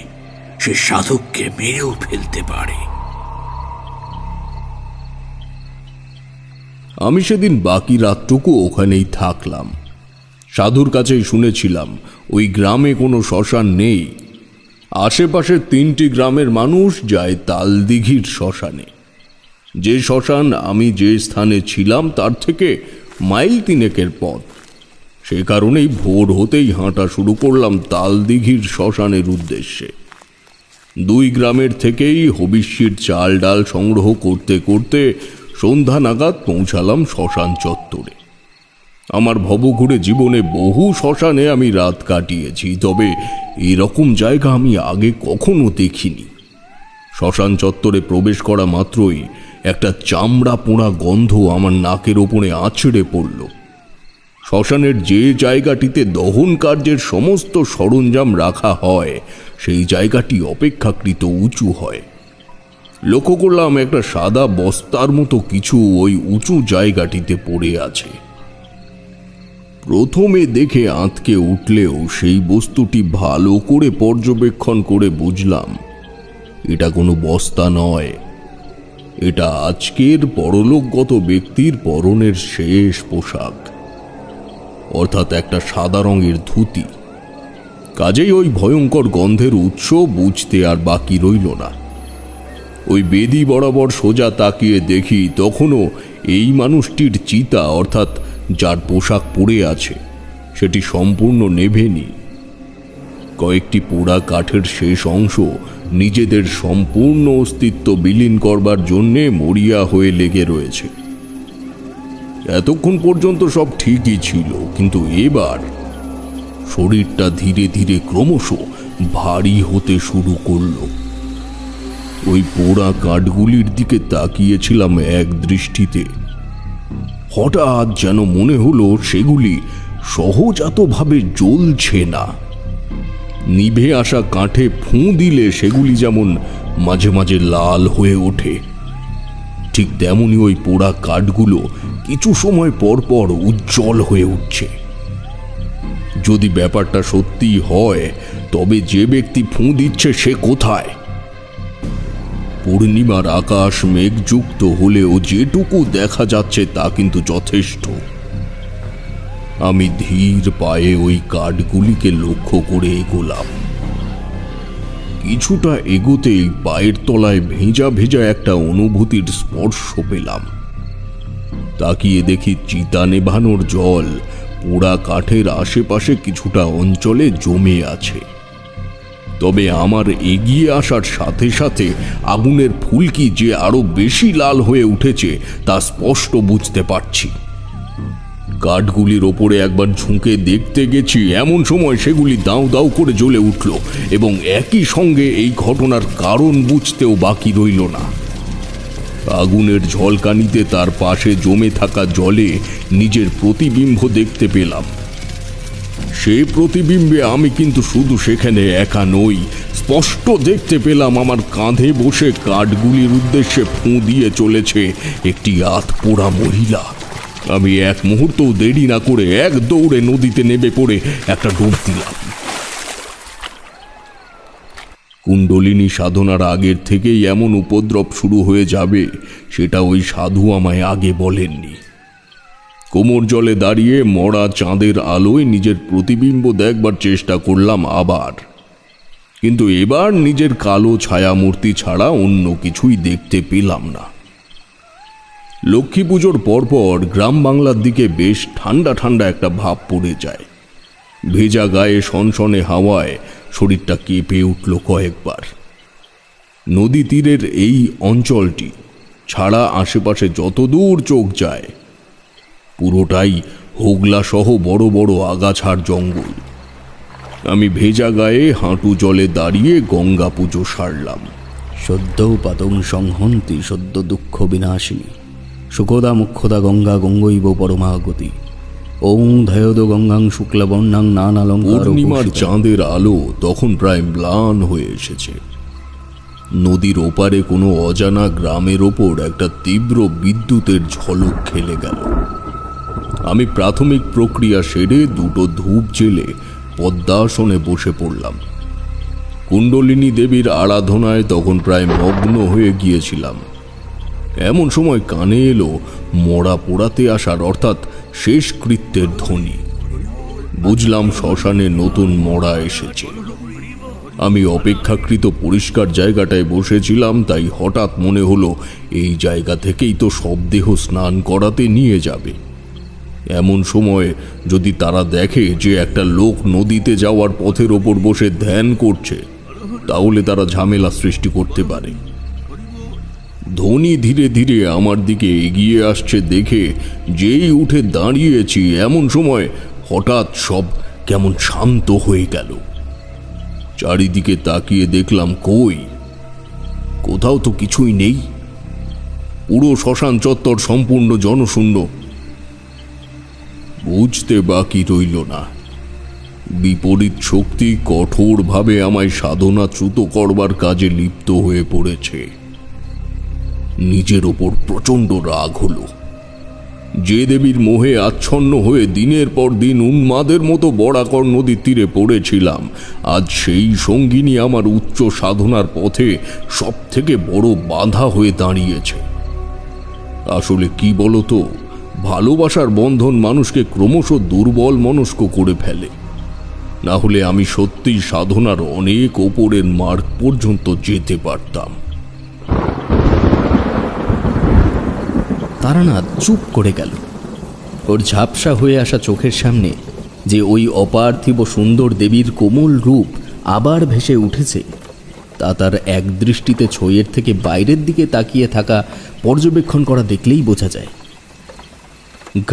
সে সাধককে মেরেও ফেলতে পারে। আমি সেদিন বাকি রাতটুকু ওখানেই থাকলাম। সাধুর কাছেই শুনেছিলাম ওই গ্রামে কোনো শ্মশান নেই। আশেপাশের 3টি গ্রামের মানুষ যায় তালদিঘির শ্মশানে। যে শ্মশান আমি যে স্থানে ছিলাম তার থেকে মাইল 3 পথ। সে কারণেই ভোর হতেই হাঁটা শুরু করলাম তালদিঘির শ্মশানের উদ্দেশ্যে। 2 গ্রামের থেকেই হবিষ্যির চাল ডাল সংগ্রহ করতে করতে সন্ধ্যা নাগাদ পৌঁছালাম শ্মশান চত্বরে। আমার ভবঘুরে জীবনে বহু শ্মশানে আমি রাত কাটিয়েছি, তবে এরকম জায়গা আমি আগে কখনো দেখিনি। শ্মশান চত্বরে প্রবেশ করা মাত্রই একটা চামড়া পোড়া গন্ধ আমার নাকের ওপরে আছড়ে পড়ল। শ্মশানের যে জায়গাটিতে দহন কার্যের সমস্ত সরঞ্জাম রাখা হয় সেই জায়গাটি অপেক্ষাকৃত উঁচু হয়। লক্ষ্য করলাম একটা সাদা বস্তার মতো কিছু ওই উঁচু জায়গাটিতে পড়ে আছে। প্রথমে দেখে আঁতকে উঠলেও সেই বস্তুটি ভালো করে পর্যবেক্ষণ করে বুঝলাম এটা কোনো বস্তা নয়, এটা আজকের পরলোকগত ব্যক্তির পরনের শেষ পোশাক, অর্থাৎ একটা সাদা রঙের ধুতি। কাজেই ওই ভয়ঙ্কর গন্ধের উৎস বুঝতে আর বাকি রইল না। ওই বেদি বরাবর সোজা তাকিয়ে দেখি তখনও এই মানুষটির চিতা, অর্থাৎ যার পোশাক পড়ে আছে, সেটি সম্পূর্ণ নেভেনি। কয়েকটি পোড়া কাঠের শেষ অংশ নিজেদের সম্পূর্ণ অস্তিত্ব বিলীন করবার জন্যে মরিয়া হয়ে লেগে রয়েছে। এতক্ষণ পর্যন্ত সব ঠিকই ছিল, কিন্তু এবার শরীরটা ধীরে ধীরে ক্রমশ ভারী হতে শুরু করলো। ওই পোড়া কাঠগুলির দিকে তাকিয়েছিলাম এক দৃষ্টিতে। হঠাৎ যেন মনে হলো সেগুলি সহজাতভাবে জ্বলছে না। নিভে আসা কাঠে ফুঁ দিলে সেগুলি যেমন মাঝে মাঝে লাল হয়ে ওঠে, ঠিক তেমনি ওই পোড়া কাঠগুলো কিছু সময় পর পর উজ্জ্বল হয়ে উঠছে। যদি ব্যাপারটা সত্যি হয় তবে যে ব্যক্তি ফুঁ দিচ্ছে সে কোথায়? পূর্ণিমার আকাশ মেঘযুক্ত হলেও যেটুকু দেখা যাচ্ছে তা কিন্তু যথেষ্ট। আমি ধীর পায়ে ওই কাঠগুলিকে লক্ষ্য করে এগোলাম। কিছুটা এগোতেই পায়ের তলায় ভেজা ভেজা একটা অনুভূতির স্পর্শ পেলাম। তাকিয়ে দেখি চিতা নেভানোর জল পোড়া কাঠের আশেপাশে কিছুটা অঞ্চলে জমে আছে। তবে আমার এগিয়ে আসার সাথে সাথে আগুনের ফুলকি যে আরো বেশি লাল হয়ে উঠেছে তা স্পষ্ট বুঝতে পারছি। কাঠগুলির ওপরে একবার ঝুঁকে দেখতে গেছি, এমন সময় সেগুলি দাউ দাউ করে জ্বলে উঠল এবং একই সঙ্গে এই ঘটনার কারণ বুঝতেও বাকি রইল না। আগুনের ঝলকানিতে তার পাশে জমে থাকা জলে নিজের প্রতিবিম্ব দেখতে পেলাম। সেই প্রতিবিম্বে আমি কিন্তু শুধু সেখানে একা নই, স্পষ্ট দেখতে পেলাম আমার কাঁধে বসে কাঠগুলির উদ্দেশ্যে ফুঁ দিয়ে চলেছে একটি আধপোড়া মহিলা। আমি এক মুহূর্তও দেরি না করে এক দৌড়ে নদীতে নেমে পড়ে একটা ডুব দিলাম। কুণ্ডলিনী সাধনার আগের থেকেই এমন উপদ্রব শুরু হয়ে যাবে সেটা ওই সাধু আমায় আগে বলেননি। কোমর জলে দাঁড়িয়ে মরা চাঁদের আলোয় নিজের প্রতিবিম্ব দেখবার চেষ্টা করলাম আবার, কিন্তু এবার নিজের কালো ছায়ামূর্তি ছাড়া অন্য কিছুই দেখতে পেলাম না। লক্ষ্মী পুজোর পরপর গ্রাম বাংলার দিকে বেশ ঠান্ডা ঠান্ডা একটা ভাব পড়ে যায়। ভেজা গায়ে সনসনে হাওয়ায় শরীরটা কেঁপে উঠল কয়েকবার। নদী তীরের এই অঞ্চলটি ছাড়া আশেপাশে যতদূর চোখ যায় পুরোটাই হোগলা সহ বড় বড় আগাছার জঙ্গল। আমি ভেজা গায়ে হাঁটু জলে দাঁড়িয়ে গঙ্গা পুজো সারলাম। সদ্য পাদং সংহন্তি সদ্য দুঃখ বিনাশিনী সুখদা মুখ্যদা গঙ্গা গঙ্গৈব পরমাগতি ওং ধয়োদ গঙ্গাং শুক্লবর্ণাং নানালঙ্কার। পূর্ণিমার চাঁদের আলো তখন প্রায় ম্লান হয়ে এসেছে। নদীর ওপারে কোনো অজানা গ্রামের ওপর একটা তীব্র বিদ্যুতের ঝলক খেলে গেল। আমি প্রাথমিক প্রক্রিয়া সেরে দুটো ধূপ জেলে পদ্মাসনে বসে পড়লাম। কুণ্ডলিনী দেবীর আরাধনায় তখন প্রায় মগ্ন হয়ে গিয়েছিলাম। এমন সময় কানে এলো মরা পোড়াতে আসার অর্থাৎ শেষকৃত্যের ধ্বনি। বুঝলাম শ্মশানে নতুন মরা এসেছে। আমি অপেক্ষাকৃত পরিষ্কার জায়গাটায় বসেছিলাম, তাই হঠাৎ মনে হলো এই জায়গা থেকেই তো সব দেহ স্নান করাতে নিয়ে যাবে। এমন সময় যদি তারা দেখে যে একটা লোক নদীতে যাওয়ার পথের ওপর বসে ধ্যান করছে, তাহলে তারা ঝামেলা সৃষ্টি করতে পারে। ধ্বনি ধীরে ধীরে আমার দিকে এগিয়ে আসছে দেখে যেই উঠে দাঁড়িয়েছি, এমন সময় হঠাৎ সব কেমন শান্ত হয়ে গেল। চারিদিকে তাকিয়ে দেখলাম কোথাও তো কিছুই নেই। পুরো শ্মশান চত্বর সম্পূর্ণ জনশূন্য। বুঝতে বাকি রইল না, বিপরীত শক্তি কঠোরভাবে আমায় সাধনাচ্যুত করবার কাজে লিপ্ত হয়ে পড়েছে। নিজের ওপর প্রচণ্ড রাগ হলো। যে দেবীর মোহে আচ্ছন্ন হয়ে দিনের পর দিন উন্মাদের মতো বরাকর নদীর তীরে পড়েছিলাম, আজ সেই সঙ্গিনী আমার উচ্চ সাধনার পথে সব থেকে বড় বাধা হয়ে দাঁড়িয়েছে। আসলে কি বলতো, ভালোবাসার বন্ধন মানুষকে ক্রমশ দুর্বল মনস্ক করে ফেলে। না হলে আমি সত্যি সাধনার অনেক ওপরের মার্গ পর্যন্ত যেতে পারতাম। তারানাথ চুপ করে গেল। ওর ঝাপসা হয়ে আসা চোখের সামনে যে ওই অপার্থিব সুন্দর দেবীর কোমল রূপ আবার ভেসে উঠেছে, তা তার এক দৃষ্টিতে ছইয়ের থেকে বাইরের দিকে তাকিয়ে থাকা পর্যবেক্ষণ করা দেখলেই বোঝা যায়।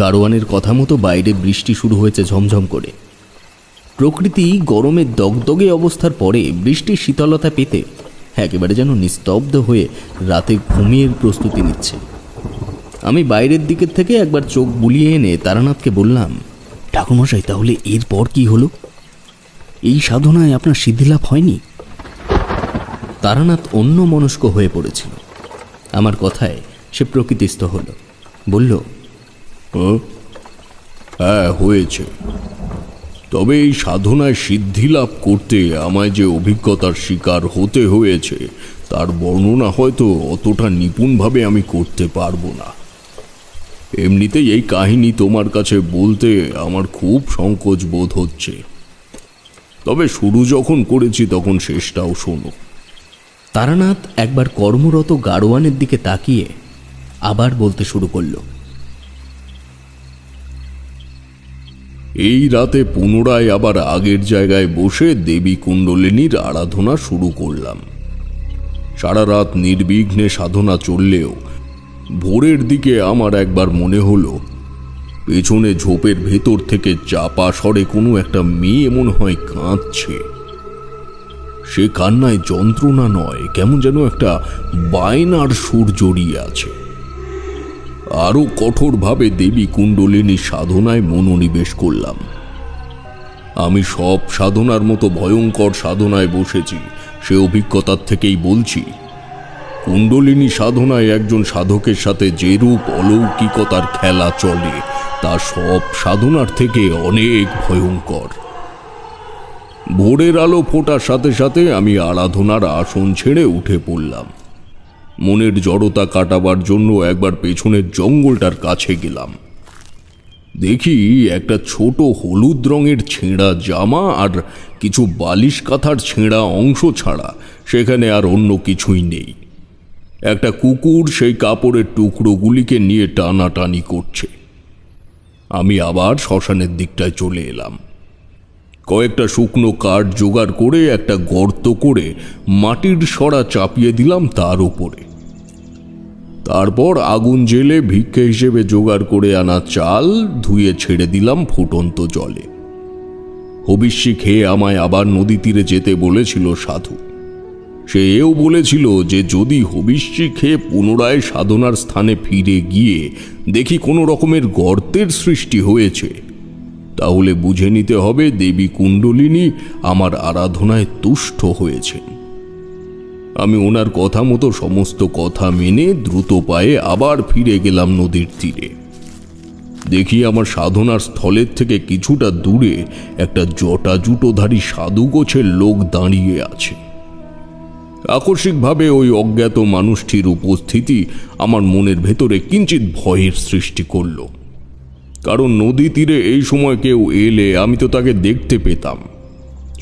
গাড়োয়ানের কথা মতো বাইরে বৃষ্টি শুরু হয়েছে ঝমঝম করে। প্রকৃতি গরমের দগদগে অবস্থার পরে বৃষ্টির শীতলতা পেতে একেবারে যেন নিস্তব্ধ হয়ে রাতে ঘুমিয়ে প্রস্তুতি নিচ্ছে। আমি বাইরের দিকের থেকে একবার চোখ বুলিয়ে এনে তারানাথকে বললাম, ঠাকুরমশাই, তাহলে এরপর কি হলো? এই সাধনায় আপনার সিদ্ধিলাভ হয়নি? তারানাথ অন্য মনস্ক হয়ে পড়েছিল। আমার কথায় সে প্রকৃতিস্থ হলো, বলল, হ্যাঁ হয়েছে, তবে এই সাধনায় সিদ্ধি লাভ করতে আমায় যে অভিজ্ঞতার শিকার হতে হয়েছে তার বর্ণনা হয়তো অতটা নিপুণভাবে আমি করতে পারবো না। এমনিতেই এই কাহিনী তোমার কাছে বলতে আমার খুব সংকোচ বোধ হচ্ছে, তবে শুরু যখন করেছি তখন শেষটাও শোনো। তারানাথ একবার কর্মরত গাড়োয়ানের দিকে তাকিয়ে আবার বলতে শুরু করল, এই রাতে পুনরায় আবার আগের জায়গায় বসে দেবী কুণ্ডলিনীর আরাধনা শুরু করলাম। সারা রাত নির্বিঘ্নে সাধনা চললেও ভোরের দিকে আমার একবার মনে হলো পেছনে ঝোপের ভেতর থেকে চাপা স্বরে কোনো একটা মেয়ে মনে হয় কাঁদছে। সে কান্নায় যন্ত্রণা নয়, কেমন যেন একটা বায়নার সুর জড়িয়ে আছে। আরো কঠোরভাবে দেবী কুণ্ডলিনী সাধনায় মনোনিবেশ করলাম। আমি সব সাধনার মতো ভয়ঙ্কর সাধনায় বসেছি, সে অভিজ্ঞতার থেকেই বলছি। কুণ্ডলিনী সাধনায় একজন সাধকের সাথে যেরূপ অলৌকিকতার খেলা চলে তা সব সাধনার থেকে অনেক ভয়ঙ্কর। ভোরের আলো ফোটার সাথে সাথে আমি আরাধনার আসন ছেড়ে উঠে পড়লাম। মনের জড়তা কাটাবার জন্য একবার পেছনের জঙ্গলটার কাছে গেলাম। দেখি একটা ছোট হলুদ রঙের ছেঁড়া জামা আর কিছু বালিশ কাঁথার ছেঁড়া অংশ ছাড়া সেখানে আর অন্য কিছুই নেই। একটা কুকুর সেই কাপড়ের টুকরোগুলিকে নিয়ে টানাটানি করছে। আমি আবার শ্মশানের দিকটায় চলে এলাম। কয়েকটা শুকনো কাঠ জোগাড় করে একটা গর্ত করে মাটির সরা চাপিয়ে দিলাম তার উপরে। তারপর আগুন জ্বেলে ভিক্ষে হিসেবে জোগাড় করে আনা চাল ধুয়ে ছেড়ে দিলাম ফুটন্ত জলে। হবিষ্যি খেয়ে আমায় আবার নদী তীরে যেতে বলেছিল সাধু। সে এও বলেছিল যে যদি হবিষ্যি খেয়ে পুনরায় সাধনার স্থানে ফিরে গিয়ে দেখি কোনো রকমের গর্তের সৃষ্টি হয়েছে, তাহলে বুঝে নিতে হবে দেবী কুণ্ডলিনী আমার আরাধনায় তুষ্ট হয়েছেন। আমি ওনার কথা মতো সমস্ত কথা মেনে দ্রুত পায়ে আবার ফিরে গেলাম নদীর তীরে। দেখি আমার সাধনার স্থলের থেকে কিছুটা দূরে একটা জটা জুটোধারী সাধু গোছের লোক দাঁড়িয়ে আছে। আকস্মিকভাবে ওই অজ্ঞাত মানুষটির উপস্থিতি আমার মনের ভেতরে কিঞ্চিত ভয়ের সৃষ্টি করল। কারণ নদী তীরে এই সময় কেউ এলে আমি তো তাকে দেখতে পেতাম।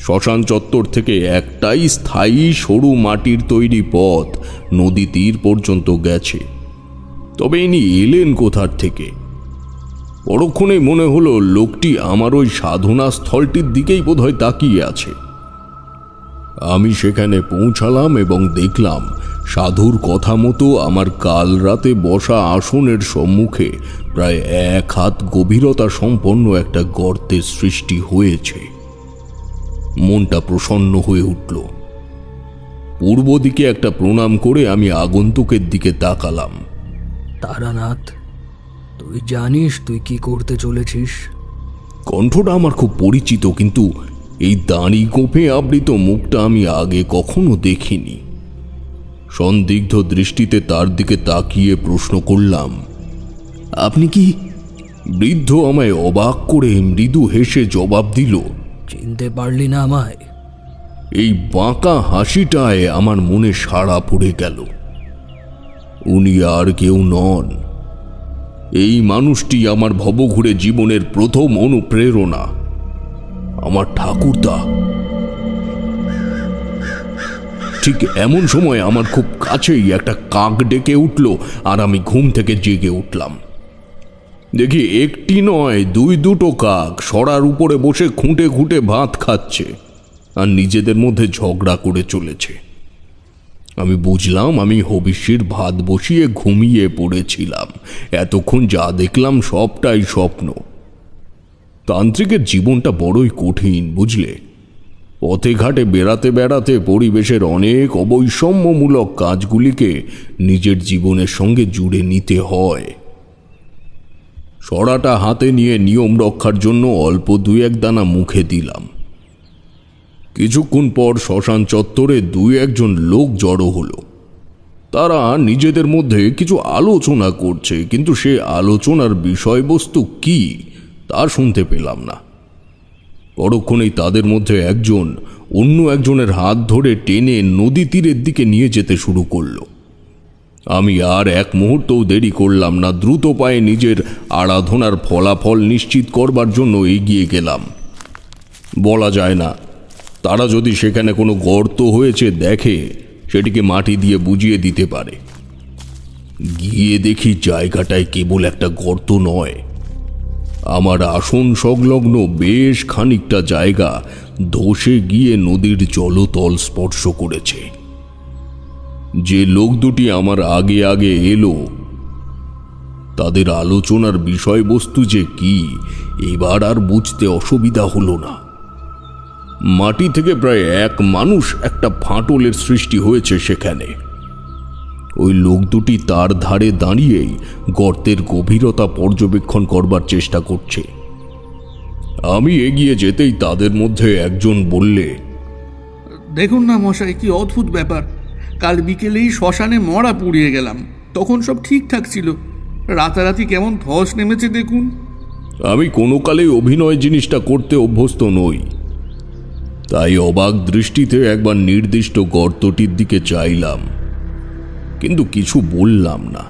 শ্মশান চত্বর থেকে একটাই স্থায়ী সরু মাটির তৈরি পথ নদী তীর পর্যন্ত গেছে। তবে ইনি এলেন কোথার থেকে? পরক্ষণেই মনে হলো লোকটি আমার ওই সাধনা স্থলটির দিকেই বোধহয় তাকিয়ে আছে। আমি সেখানে পৌঁছালাম এবং দেখলাম সাধুর কথা মতো আমার কাল রাতে বসা আসনের সম্মুখে প্রায় 1 হাত গভীরতা সম্পন্ন একটা গর্তের সৃষ্টি হয়েছে। মনটা প্রসন্ন হয়ে উঠল। পূর্ব দিকে একটা প্রণাম করে আমি আগন্তুকের দিকে তাকালাম। তারানাথ, তুই জানিস তুই কি করতে চলেছিস? কণ্ঠটা আমার খুব পরিচিত, কিন্তু এই দাড়ি গোঁফে আবৃত মুখটা আমি আগে কখনো দেখিনি। সন্দিগ্ধ দৃষ্টিতে তার দিকে তাকিয়ে প্রশ্ন করলাম, আপনি কি? বৃদ্ধ আমায় অবাক করে মৃদু হেসে জবাব দিল, চিনতে পারলি না আমায়? এই বাঁকা হাসিটায় আমার মনে সাড়া পড়ে গেল। উনি আর কেউ নন, এই মানুষটি আমার ভবঘুরে জীবনের প্রথম অনুপ্রেরণা, আমার ঠাকুরদা। ঠিক এমন সময় আমার খুব কাছেই একটা কাক ডেকে উঠল আর আমি ঘুম থেকে জেগে উঠলাম। দেখি একটি নয় 2-2টো কাক সরার উপরে বসে খুঁটে খুঁটে ভাত খাচ্ছে আর নিজেদের মধ্যে ঝগড়া করে চলেছে। আমি বুঝলাম আমি হবিষ্যির ভাত বসিয়ে ঘুমিয়ে পড়েছিলাম। এতক্ষণ যা দেখলাম সবটাই স্বপ্ন। তান্ত্রিকের জীবনটা বড়ই কঠিন, বুঝলে। পথে ঘাটে বেড়াতে বেড়াতে পরিবেশের অনেক অবৈষম্যমূলক কাজগুলিকে নিজের জীবনের সঙ্গে জুড়ে নিতে হয়। সরাটা হাতে নিয়ে নিয়ম রক্ষার জন্য অল্প 2-1 দানা মুখে দিলাম। কিছুক্ষণ পর শ্মশান চত্বরে 2-1 জন লোক জড়ো হলো। তারা নিজেদের মধ্যে কিছু আলোচনা করছে, কিন্তু সে আলোচনার বিষয়বস্তু কি তা শুনতে পেলাম না। পরক্ষণেই তাদের মধ্যে একজন অন্য একজনের হাত ধরে টেনে নদী তীরের দিকে নিয়ে যেতে শুরু করলো। আমি আর এক মুহূর্তও দেরি করলাম না, দ্রুত পায়ে নিজের আরাধনার ফলাফল নিশ্চিত করবার জন্য এগিয়ে গেলাম। বলা যায় না, তারা যদি সেখানে কোনো গর্ত হয়েছে দেখে সেটিকে মাটি দিয়ে বুঝিয়ে দিতে পারে। গিয়ে দেখি জায়গাটায় কেবল একটা গর্ত নয়, আমার আসন সংলগ্ন বেশ খানিকটা জায়গা ধসে গিয়ে নদীর জলতল স্পর্শ করেছে। যে লোক দুটি আমার আগে আগে এলো, তাদের আলোচনার বিষয়বস্তু যে কি এবার আর বুঝতে অসুবিধা হলো না। মাটি থেকে প্রায় এক মানুষ একটা ফাটলের সৃষ্টি হয়েছে সেখানে। ওই লোক দুটি তার ধারে দাঁড়িয়েই গর্তের গভীরতা পর্যবেক্ষণ করবার চেষ্টা করছে। আমি এগিয়ে যেতেই তাদের মধ্যে একজন বললে, দেখুন না মশাই, কি অদ্ভুত ব্যাপার। কাল বিকেলেই শ্মশানে মরা পুড়িয়ে গেলাম, তখন সব ঠিকঠাক ছিল। রাতারাতি কেমন ধস নেমেছে দেখুন। আমি কোনো কালেই অভিনয় জিনিসটা করতে অভ্যস্ত নই, তাই অবাক দৃষ্টিতে একবার নির্দিষ্ট গর্তটির দিকে চাইলাম, কিন্তু কিছু বললাম না।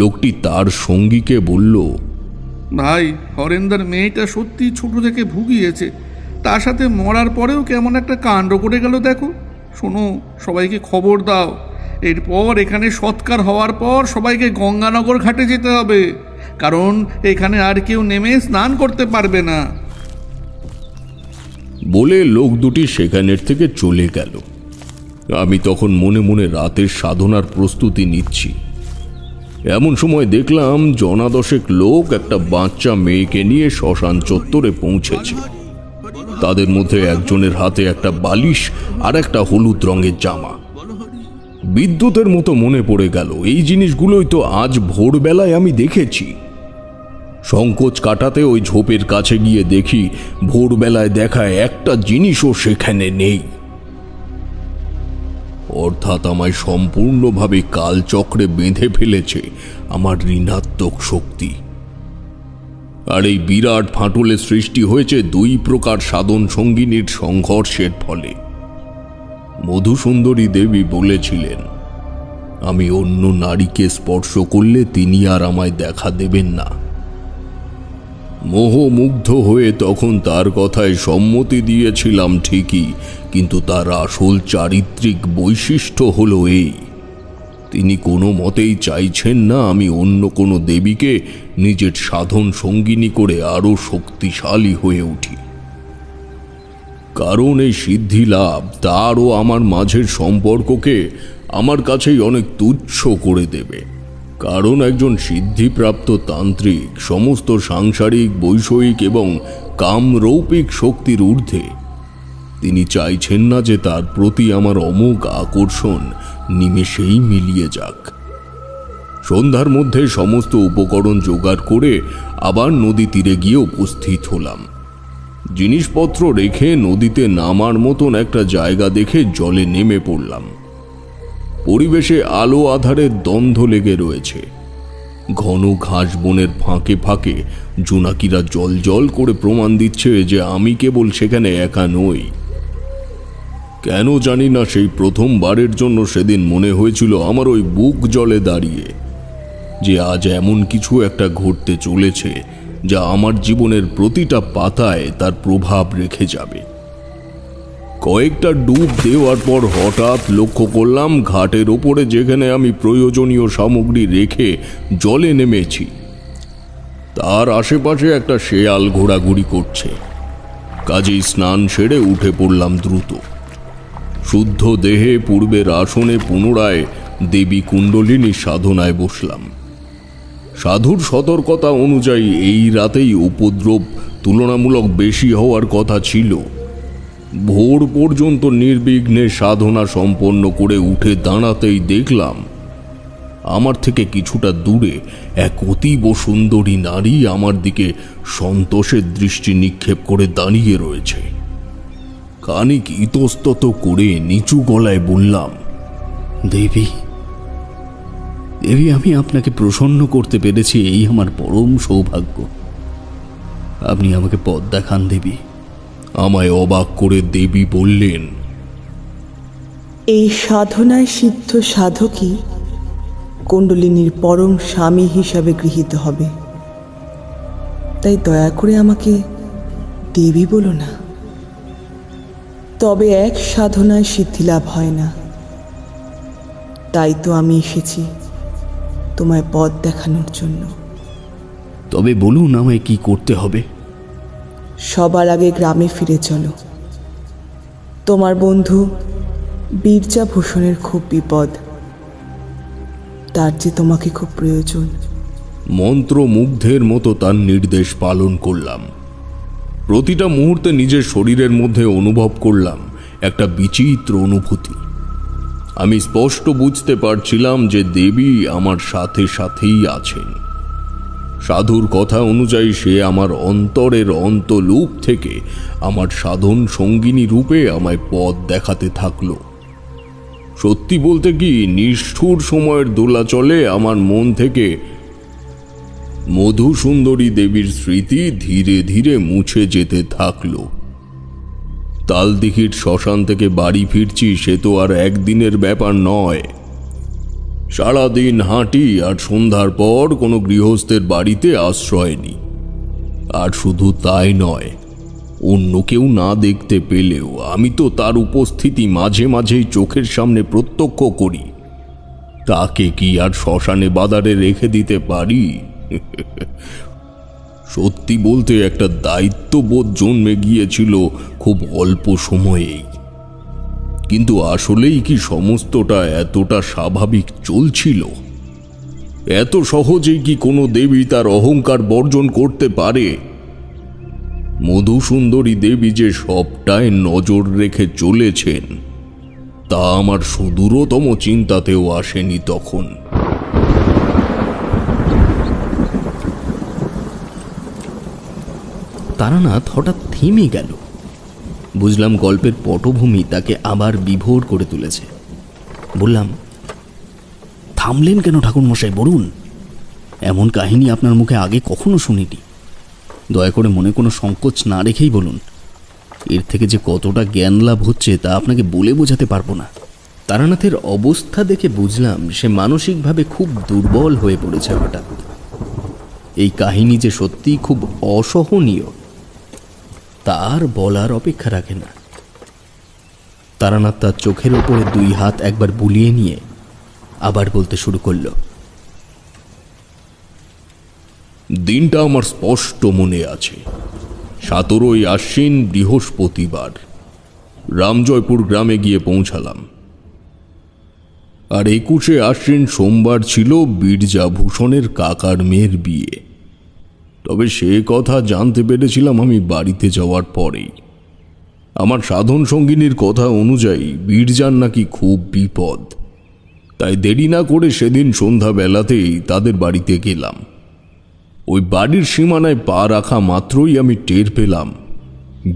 লোকটি তার সঙ্গীকে বলল, ভাই, হরেন্দার মেয়েটা সত্যি ছোট থেকে ভুগিয়েছে, তার সাথে মরার পরেও কেমন একটা কাণ্ড করে গেল দেখো। শোনো, সবাইকে খবর দাও, এরপর এখানে সৎকার হওয়ার পর সবাইকে গঙ্গানগর ঘাটে যেতে হবে, কারণ এখানে আর কেউ নেমে স্নান করতে পারবে না। বলে লোক দুটি সেখানের থেকে চলে গেল। আমি তখন মনে মনে রাতের সাধনার প্রস্তুতি নিচ্ছি। এমন সময় দেখলাম জনাদশেক লোক একটা বাচ্চা মেয়েকে নিয়ে শ্মশান চত্বরে পৌঁছেছে। তাদের মধ্যে একজনের হাতে একটা বালিশ আর একটা হলুদ রঙের জামা। বিদ্যুতের মতো মনে পড়ে গেল, এই জিনিসগুলোই তো আজ ভোরবেলায় আমি দেখেছি। সংকোচ কাটাতে ওই ঝোপের কাছে গিয়ে দেখি ভোরবেলায় দেখা একটা জিনিসও সেখানে নেই। অর্থাৎ আমায় সম্পূর্ণভাবে কালচক্রে বেঁধে ফেলেছে আমার ঋণাত্মক শক্তি। আর এই বিরাট ফাটলের সৃষ্টি হয়েছে দুই প্রকার সাধন সঙ্গিনীর সংঘর্ষের ফলে। মধুসুন্দরী দেবী বলেছিলেন, আমি অন্য নারীকে স্পর্শ করলে তিনি আর আমায় দেখা দেবেন না। মোহমুগ্ধ হয়ে তখন তার কথায় সম্মতি দিয়েছিলাম ঠিকই, কিন্তু তার আসল চারিত্রিক বৈশিষ্ট্য হলো এই, তিনি কোনো মতেই চাইছেন না আমি অন্য কোনো দেবীকে নিজের সাধন সঙ্গিনী করে আরো শক্তিশালী হয়ে উঠি। কারণ এই সিদ্ধি লাভ তার ও আমার মাঝের সম্পর্ককে আমার কাছেই অনেক তুচ্ছ করে দেবে। কারণ একজন সিদ্ধিপ্রাপ্ত তান্ত্রিক সমস্ত সাংসারিক, বৈষয়িক এবং কামরৌপিক শক্তির ঊর্ধ্বে। তিনি চাইছেন না যে তার প্রতি আমার অমোঘ আকর্ষণ নিমেষেই মিলিয়ে যাক। সন্ধ্যার মধ্যে সমস্ত উপকরণ জোগাড় করে আবার নদী তীরে গিয়ে উপস্থিত হলাম। জিনিসপত্র রেখে নদীতে নামার মতন একটা জায়গা দেখে জলে নেমে পড়লাম। পরিবেশে আলো আধারের দ্বন্দ্ব লেগে রয়েছে। ঘন ঘাস বনের ফাঁকে ফাঁকে জোনাকিরা জল জল করে প্রমাণ দিচ্ছে যে আমি কেবল সেখানে একা নই। কেন জানি না সেই প্রথমবারের জন্য সেদিন মনে হয়েছিল আমার ওই বুক জলে দাঁড়িয়ে যে আজ এমন কিছু একটা ঘটতে চলেছে যা আমার জীবনের প্রতিটা পাতায় তার প্রভাব রেখে যাবে। কয়েকটা ডুব দেওয়ার পর হঠাৎ লক্ষ্য করলাম ঘাটের ওপরে যেখানে আমি প্রয়োজনীয় সামগ্রী রেখে জলে নেমেছি তার আশেপাশে একটা শেয়াল ঘোরাঘুরি করছে। কাজেই স্নান সেরে উঠে পড়লাম দ্রুত। শুদ্ধ দেহে পূর্বের আসনে পুনরায় দেবী কুণ্ডলিনী সাধনায় বসলাম। সাধুর সতর্কতা অনুযায়ী এই রাতেই উপদ্রব তুলনামূলক বেশি হওয়ার কথা ছিল। ভোর পর্যন্ত নির্বিঘ্নে সাধনা সম্পন্ন করে উঠে দাঁড়াতেই দেখলাম আমার থেকে কিছুটা দূরে এক অতীব সুন্দরী নারী আমার দিকে সন্তোষের দৃষ্টি নিক্ষেপ করে দাঁড়িয়ে রয়েছে। খানিক ইতস্তত করে নিচু গলায় বললাম, দেবী, দেবী, আমি আপনাকে প্রসন্ন করতে পেরেছি, এই আমার পরম সৌভাগ্য। আপনি আমাকে পথ দেখান দেবী। আমায় অবাক করে দেবী বললেন, এই সাধনায় সিদ্ধ সাধকই কুণ্ডলিনীর পরম স্বামী হিসাবে গৃহীত হবে। তাই দয়া করে আমাকে দেবী বলো না। তবে এক সাধনায় সিদ্ধিলাভ হয় না। তাই তো আমি এসেছি তোমায় পথ দেখানোর জন্য। তবে বলুন আমায় কি করতে হবে। সবার আগে গ্রামে ফিরে চলো। তোমার বন্ধু বীরজাভূষণের খুব বিপদ, তার যে তোমাকে খুব প্রয়োজন। মন্ত্রমুগ্ধের মতো তার নির্দেশ পালন করলাম। প্রতিটা মুহূর্তে নিজের শরীরের মধ্যে অনুভব করলাম একটা বিচিত্র অনুভূতি। আমি স্পষ্ট বুঝতে পারছিলাম যে দেবী আমার সাথে সাথেই আছেন। সাধুর কথা অনুযায়ী সে আমার অন্তরের অন্তলূপ থেকে আমার সাধন সঙ্গিনী রূপে আমায় পথ দেখাতে থাকলো। সত্যি বলতে কি, নিষ্ঠুর সময়ের দোলাচলে আমার মন থেকে মধুসুন্দরী দেবীর স্মৃতি ধীরে ধীরে মুছে যেতে থাকলো। তালদিঘির শ্মশান থেকে বাড়ি ফিরছি সে তো আর একদিনের ব্যাপার নয়। সারাদিন হাঁটি আর সন্ধ্যার পর কোনো গৃহস্থের বাড়িতে আশ্রয় নিই। আর শুধু তাই নয়, অন্য কেউ না দেখতে পেলেও আমি তো তার উপস্থিতি মাঝে মাঝেই চোখের সামনে প্রত্যক্ষ করি। তাকে কি আর শ্মশানে বাদারে রেখে দিতে পারি? সত্যি বলতে একটা দায়িত্ববোধ জন্মে গিয়েছিল খুব অল্প সময়েই। কিন্তু আসলেই কি সমস্তটা এতটা স্বাভাবিক চলছিল? এত সহজেই কি কোনো দেবী তার অহংকার বর্জন করতে পারে? মধুসুন্দরী দেবী যে সবটায় নজর রেখে চলেছেন তা আমার সুদূরতম চিন্তাতেও আসেনি তখন। তারানাথ হঠাৎ থেমে গেল। বুঝলাম গল্পের পটভূমি তাকে আবার বিভোর করে তুলেছে। বললাম, থামলেন কেন ঠাকুরমশাই, বলুন। এমন কাহিনী আপনার মুখে আগে কখনো শুনিনি। দয়া করে মনে কোনো সংকোচ না রেখেই বলুন। এর থেকে যে কতটা জ্ঞান লাভ হচ্ছে তা আপনাকে বলে বোঝাতে পারবো না। তারানাথের অবস্থা দেখে বুঝলাম সে মানসিকভাবে খুব দুর্বল হয়ে পড়েছে হঠাৎ। এই কাহিনী যে সত্যিই খুব অসহনীয় তার বলার অপেক্ষা রাখে না। তারানাথ তার চোখের ওপরে দুই হাত একবার বুলিয়ে নিয়ে আবার বলতে শুরু করল। দিনটা আমার স্পষ্ট মনে আছে। 17ই আশ্বিন, বৃহস্পতিবার। রামজয়পুর গ্রামে গিয়ে পৌঁছালাম। আর 21শে আশ্বিন সোমবার ছিল বীরজাভূষণের কাকার মেয়ের বিয়ে। তবে সে কথা জানতে পেরেছিলাম আমি বাড়িতে যাওয়ার পরেই। আমার সাধন সঙ্গিনীর কথা অনুযায়ী বীরজার নাকি খুব বিপদ। তাই দেরি না করে সেদিন সন্ধ্যাবেলাতেই তাদের বাড়িতে গেলাম। ওই বাড়ির সীমানায় পা রাখা মাত্রই আমি টের পেলাম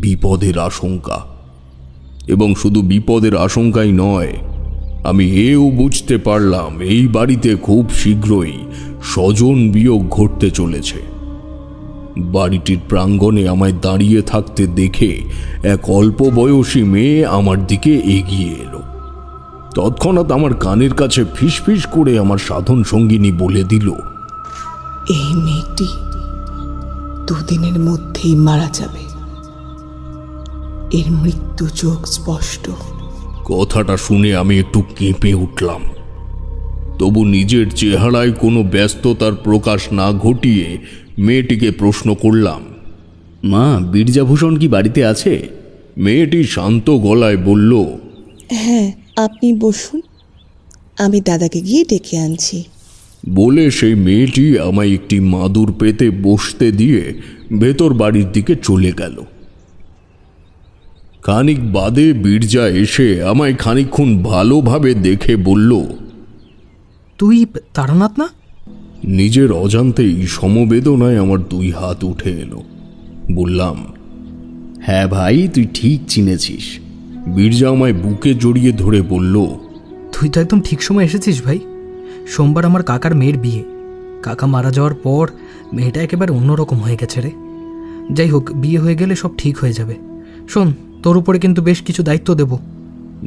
বিপদের আশঙ্কা। এবং শুধু বিপদের আশঙ্কাই নয়, আমি এও বুঝতে পারলাম এই বাড়িতে খুব শীঘ্রই স্বজন বিয়োগ ঘটতে চলেছে। বাড়িটির প্রাঙ্গণে আমায় দাঁড়িয়ে থাকতে দেখে এক অল্প বয়সী মেয়ে আমার দিকে এগিয়ে এলো। তৎক্ষণাৎ আমার কানের কাছে ফিসফিস করে আমার সাধন সঙ্গিনী বলে দিল, এই মেয়েটি দুদিনের মধ্যেই মারা যাবে, এর মৃত্যু যোগ স্পষ্ট। কথাটা শুনে আমি একটু কেঁপে উঠলাম। তবু নিজের চেহারায় কোনো ব্যস্ততার প্রকাশ না ঘটিয়ে মেয়েটিকে প্রশ্ন করলাম, মা, বীরজাভূষণ কি বাড়িতে আছে? মেয়েটি শান্ত গলায় বলল, হ্যাঁ, আপনি বসুন, আমি দাদাকে গিয়ে ডেকে আনছি। বলে সেই মেয়েটি আমায় একটি মাদুর পেতে বসতে দিয়ে ভেতর বাড়ির দিকে চলে গেল। খানিক বাদে বীরজা এসে আমায় খানিকক্ষণ ভালোভাবে দেখে বলল, তুই তারানাথ না? নিজের অজান্তেই সমবেদনায় আমার দুই হাত উঠে এলো। বললাম, হ্যাঁ ভাই, তুই ঠিক চিনেছিস। বীরজা আমায় বুকে জড়িয়ে ধরে বলল, তুই তো একদম ঠিক সময় এসেছিস ভাই। সোমবার আমার কাকার মেয়ের বিয়ে। কাকা মারা যাওয়ার পর মেয়েটা একেবারে অন্যরকম হয়ে গেছে রে। যাই হোক, বিয়ে হয়ে গেলে সব ঠিক হয়ে যাবে। শোন, তোর উপরে কিন্তু বেশ কিছু দায়িত্ব দেব।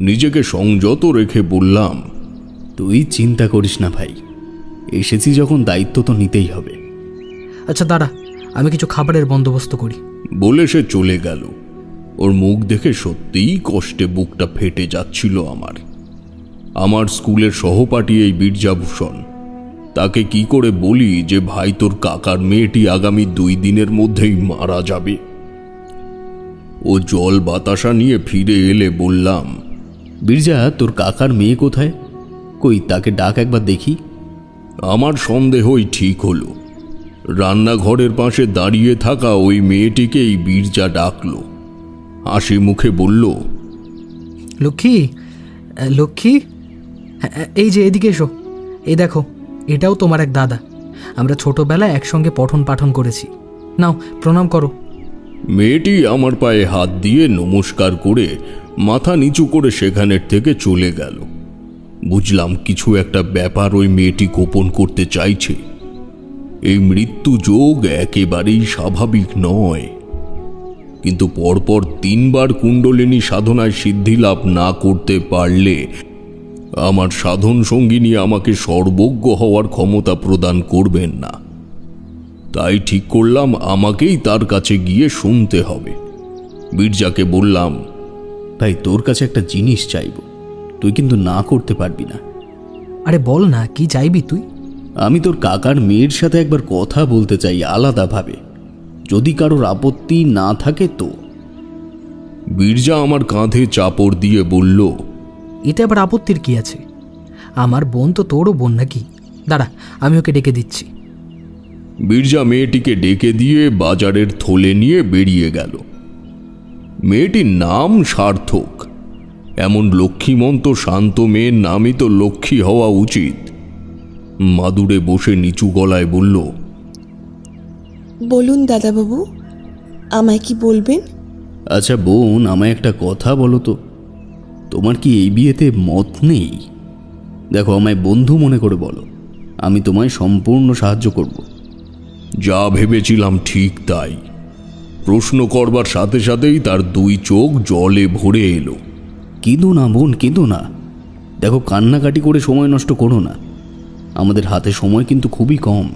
নিজেকে সংযত রেখে বললাম, তুই চিন্তা করিস না ভাই, এসেছি যখন দায়িত্ব তো নিতেই হবে। আচ্ছা দাঁড়া, আমি কিছু খাবারের বন্দোবস্ত করি। বলে সে চলে গেল। ওর মুখ দেখে সত্যিই কষ্টে বুকটা ফেটে যাচ্ছিল আমার। আমার স্কুলের সহপাঠী এই বীরজাভূষণ, তাকে কি করে বলি যে ভাই তোর কাকার মেয়েটি আগামী 2 দিনের মধ্যেই মারা যাবে? ও জল বাতাসা নিয়ে ফিরে এলে বললাম, বীরজা, তোর কাকার মেয়ে কোথায়? কই তাকে ডাক একবার দেখি। আমার সন্দেহই ঠিক হলো। রান্নাঘরের পাশে দাঁড়িয়ে থাকা ওই মেয়েটিকেই বীরজা ডাকলো। হাসি মুখে বলল, লক্ষ্মী, লক্ষ্মী, এই যে এদিকে এসো। এই দেখো, এটাও তোমার এক দাদা। আমরা ছোটবেলায় একসঙ্গে পঠন পাঠন করেছি। নাও, প্রণাম করো। মেয়েটি আমার পায়ে হাত দিয়ে নমস্কার করে মাথা নিচু করে সেখানের থেকে চলে গেল। বুঝলাম কিছু একটা ব্যাপার ওই মেয়েটি গোপন করতে চাইছে। এই মৃত্যু যোগ একেবারেই স্বাভাবিক নয়। কিন্তু পরপর 3 বার কুণ্ডলিনী সাধনায় সিদ্ধিলাভ না করতে পারলে আমার সাধন সঙ্গিনী আমাকে সর্বজ্ঞ হওয়ার ক্ষমতা প্রদান করবেন না। তাই ঠিক করলাম আমাকেই তার কাছে গিয়ে শুনতে হবে। বীরজাকে বললাম, ভাই, তোর কাছে একটা জিনিস চাইব, তুই কিন্তু না করতে পারবি না। আরে বল না, কি চাইবি তুই? আমি তোর কাকার মেয়ের সাথে একবার কথা বলতে চাই আলাদাভাবে, যদি কারোর আপত্তি না থাকে তো। বীরজা আমার কাঁধে চাপড় দিয়ে বলল, এতে আবার আপত্তির কি আছে? আমার বোন তো তোরও বোন নাকি? দাঁড়া, আমি ওকে ডেকে দিচ্ছি। বীরজা মেয়েটিকে ডেকে দিয়ে বাজারের থলে নিয়ে বেরিয়ে গেল। মেয়েটির নাম সার্থক। এমন লক্ষ্মীমন্ত শান্ত মেয়ের নামই তো লক্ষ্মী হওয়া উচিত। মাদুরে বসে নিচু গলায় বলল, বলুন দাদাবাবু, আমায় কি বলবেন? আচ্ছা বোন, আমায় একটা কথা বলো তো, তোমার কি এই বিয়েতে মত নেই? দেখো, আমায় বন্ধু মনে করে বলো, আমি তোমায় সম্পূর্ণ সাহায্য করব। যা ভেবেছিলাম ঠিক তাই। প্রশ্ন করবার সাথে সাথেই তার 2 চোখ জলে ভরে এলো। কেঁদো না বোন, কেঁদো না। দেখো, কান্নাকাটি করে সময় নষ্ট করো না, আমাদের হাতে সময় কিন্তু খুবই কম।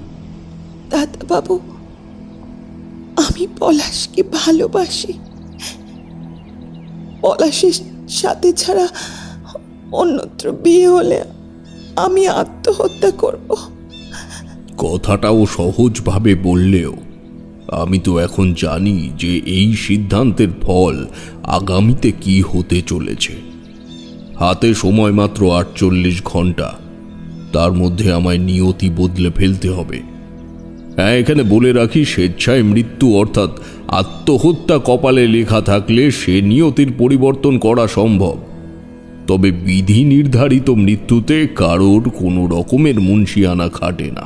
দাদাবাবু, আমি পলাশকে ভালোবাসি। পলাশের সাথে ছাড়া অন্যত্র বিয়ে হলে আমি আত্মহত্যা করব। কথাটাও সহজভাবে বললেও আমি তো এখন জানি যে এই সিদ্ধান্তের ফল আগামীতে কি হতে চলেছে। হাতে সময় মাত্র 48 ঘন্টা। তার মধ্যে আমায় নিয়তি বদলে ফেলতে হবে। হ্যাঁ, এখানে বলে রাখি, স্বেচ্ছায় মৃত্যু অর্থাৎ আত্মহত্যা কপালে লেখা থাকলে সে নিয়তির পরিবর্তন করা সম্ভব। তবে বিধি নির্ধারিত মৃত্যুতে কারোর কোনো রকমের মুনশিয়ানা খাটে না।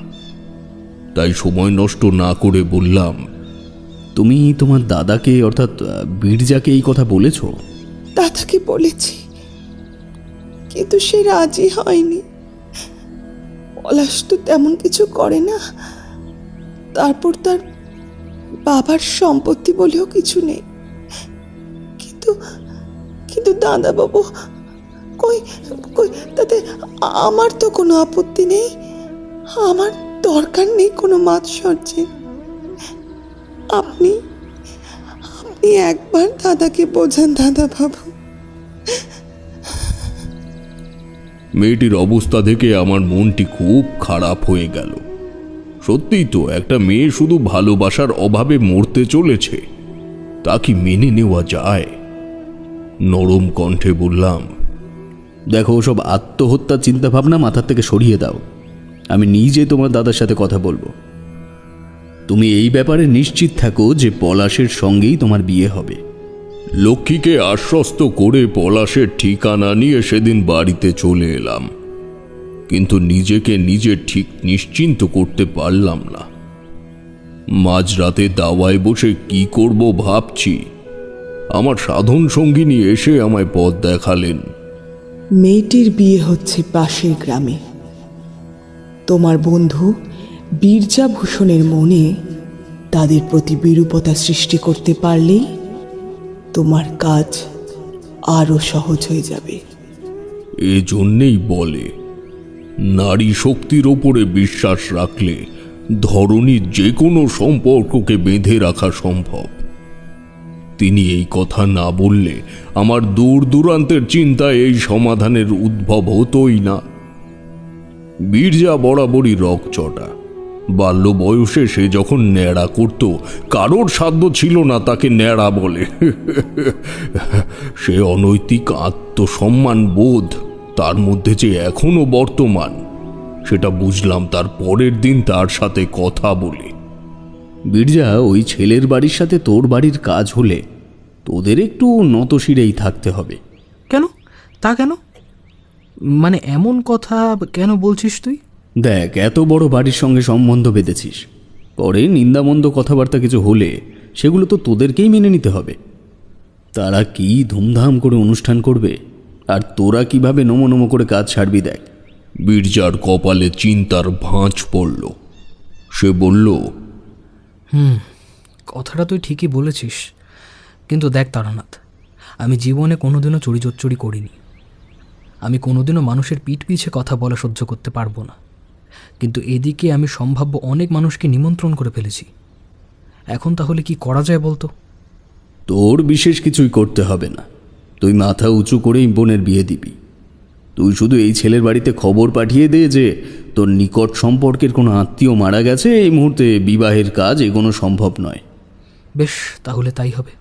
তাই সময় নষ্ট না করে বললাম, তুমি তোমার দাদাকে অর্থাৎ বীরজাকে এই কথা বলেছ? দাদাকে বলেছি, কিন্তু সে রাজি হয়নি। পলাশ তো তেমন কিছু করে না, তারপর তার বাবার সম্পত্তি বলেও কিছু নেই। কিন্তু কিন্তু দাদাবাবু, কই কই তাতে আমার তো কোনো আপত্তি নেই। আমার দরকার নেই কোনো মাৎসর্যের। আপনি আপনি একবার দাদাকে বোঝান দাদাবাবু। মেয়েটির অবস্থা দেখে আমার মনটি খুব খারাপ হয়ে গেল। সত্যিই তো, একটা মেয়ে শুধু ভালোবাসার অভাবে মরতে চলেছে, তা কি মেনে নেওয়া যায়? নরম কণ্ঠে বললাম, দেখো, ওসব আত্মহত্যার চিন্তাভাবনা মাথার থেকে সরিয়ে দাও। আমি নিজে তোমার দাদার সাথে কথা বলবো। তুমি এই ব্যাপারে নিশ্চিত থাকো যে পলাশের সঙ্গেই তোমার বিয়ে হবে। লক্ষ্মীকে আশ্বস্ত করে পলাশের ঠিকানা নিয়ে সেদিন বাড়িতে চলে এলাম। কিন্তু নিজেকে নিজে ঠিক নিশ্চিন্ত করতে পারলাম না। মাঝরাতে দাওয়ায় বসে কি করব ভাবছি, আমার সাধন সঙ্গিনী এসে আমায় পথ দেখালেন। মেয়েটির বিয়ে হচ্ছে পাশের গ্রামে। তোমার বন্ধু বীরজাভূষণের মনে তাদের প্রতি বিরূপতা সৃষ্টি করতে পারলেই তোমার কাজ আরো সহজ হয়ে যাবে। এজন্যেই বলে, নারী শক্তির ওপরে বিশ্বাস রাখলে ধরনীর যে কোনো সম্পর্ককে বেঁধে রাখা সম্ভব। তিনি এই কথা না বললে আমার দূর দূরান্তের চিন্তায় এই সমাধানের উদ্ভব হতোই না। বীরজা বরাবরই রকচটা। বাল্য বয়সে সে যখন ন্যাড়া করত, কারোর সাধ্য ছিল না তাকে ন্যাড়া বলে। সে অনৈতিক আত্মসম্মান বোধ তার মধ্যে যে এখনো বর্তমান, সেটা বুঝলাম তার পরের দিন তার সাথে কথা বলে। বীরজা, ওই ছেলের বাড়ির সাথে তোর বাড়ির কাজ হলে তোদের একটু নতশিরেই থাকতে হবে। কেন? তা কেন? মানে এমন কথা কেন বলছিস তুই? দেখ, এত বড় বাড়ির সঙ্গে সম্বন্ধ বেঁধেছিস, পরে নিন্দামন্দ কথাবার্তা কিছু হলে সেগুলো তো তোদেরকেই মেনে নিতে হবে। তারা কি ধুমধাম করে অনুষ্ঠান করবে, আর তোরা কিভাবে নমো নমো করে কাজ ছাড়বি দেখ। বীরজার কপালে চিন্তার ভাঁজ পড়ল। সে বলল, কথাটা তুই ঠিকই বলেছিস, কিন্তু দেখ তারানাথ, আমি জীবনে কোনোদিনও চুরি জোচ্চুরি করিনি। আমি কোনোদিনও মানুষের পিঠ পিছে কথা বলা সহ্য করতে পারবো না, কিন্তু এদিকে আমি সম্ভাব্য অনেক মানুষকে নিমন্ত্রণ করে ফেলেছি। এখন তাহলে কি করা যায় বলতো? তোর বিশেষ কিছুই করতে হবে না, তুই মাথা উঁচু করেই বোনের বিয়ে দিবি। তুই শুধু এই ছেলের বাড়িতে খবর পাঠিয়ে দে যে তোর নিকট সম্পর্কের কোনো আত্মীয় মারা গেছে, এই মুহূর্তে বিবাহের কাজ এগোনো সম্ভব নয়। বেশ, তাহলে তাই হবে।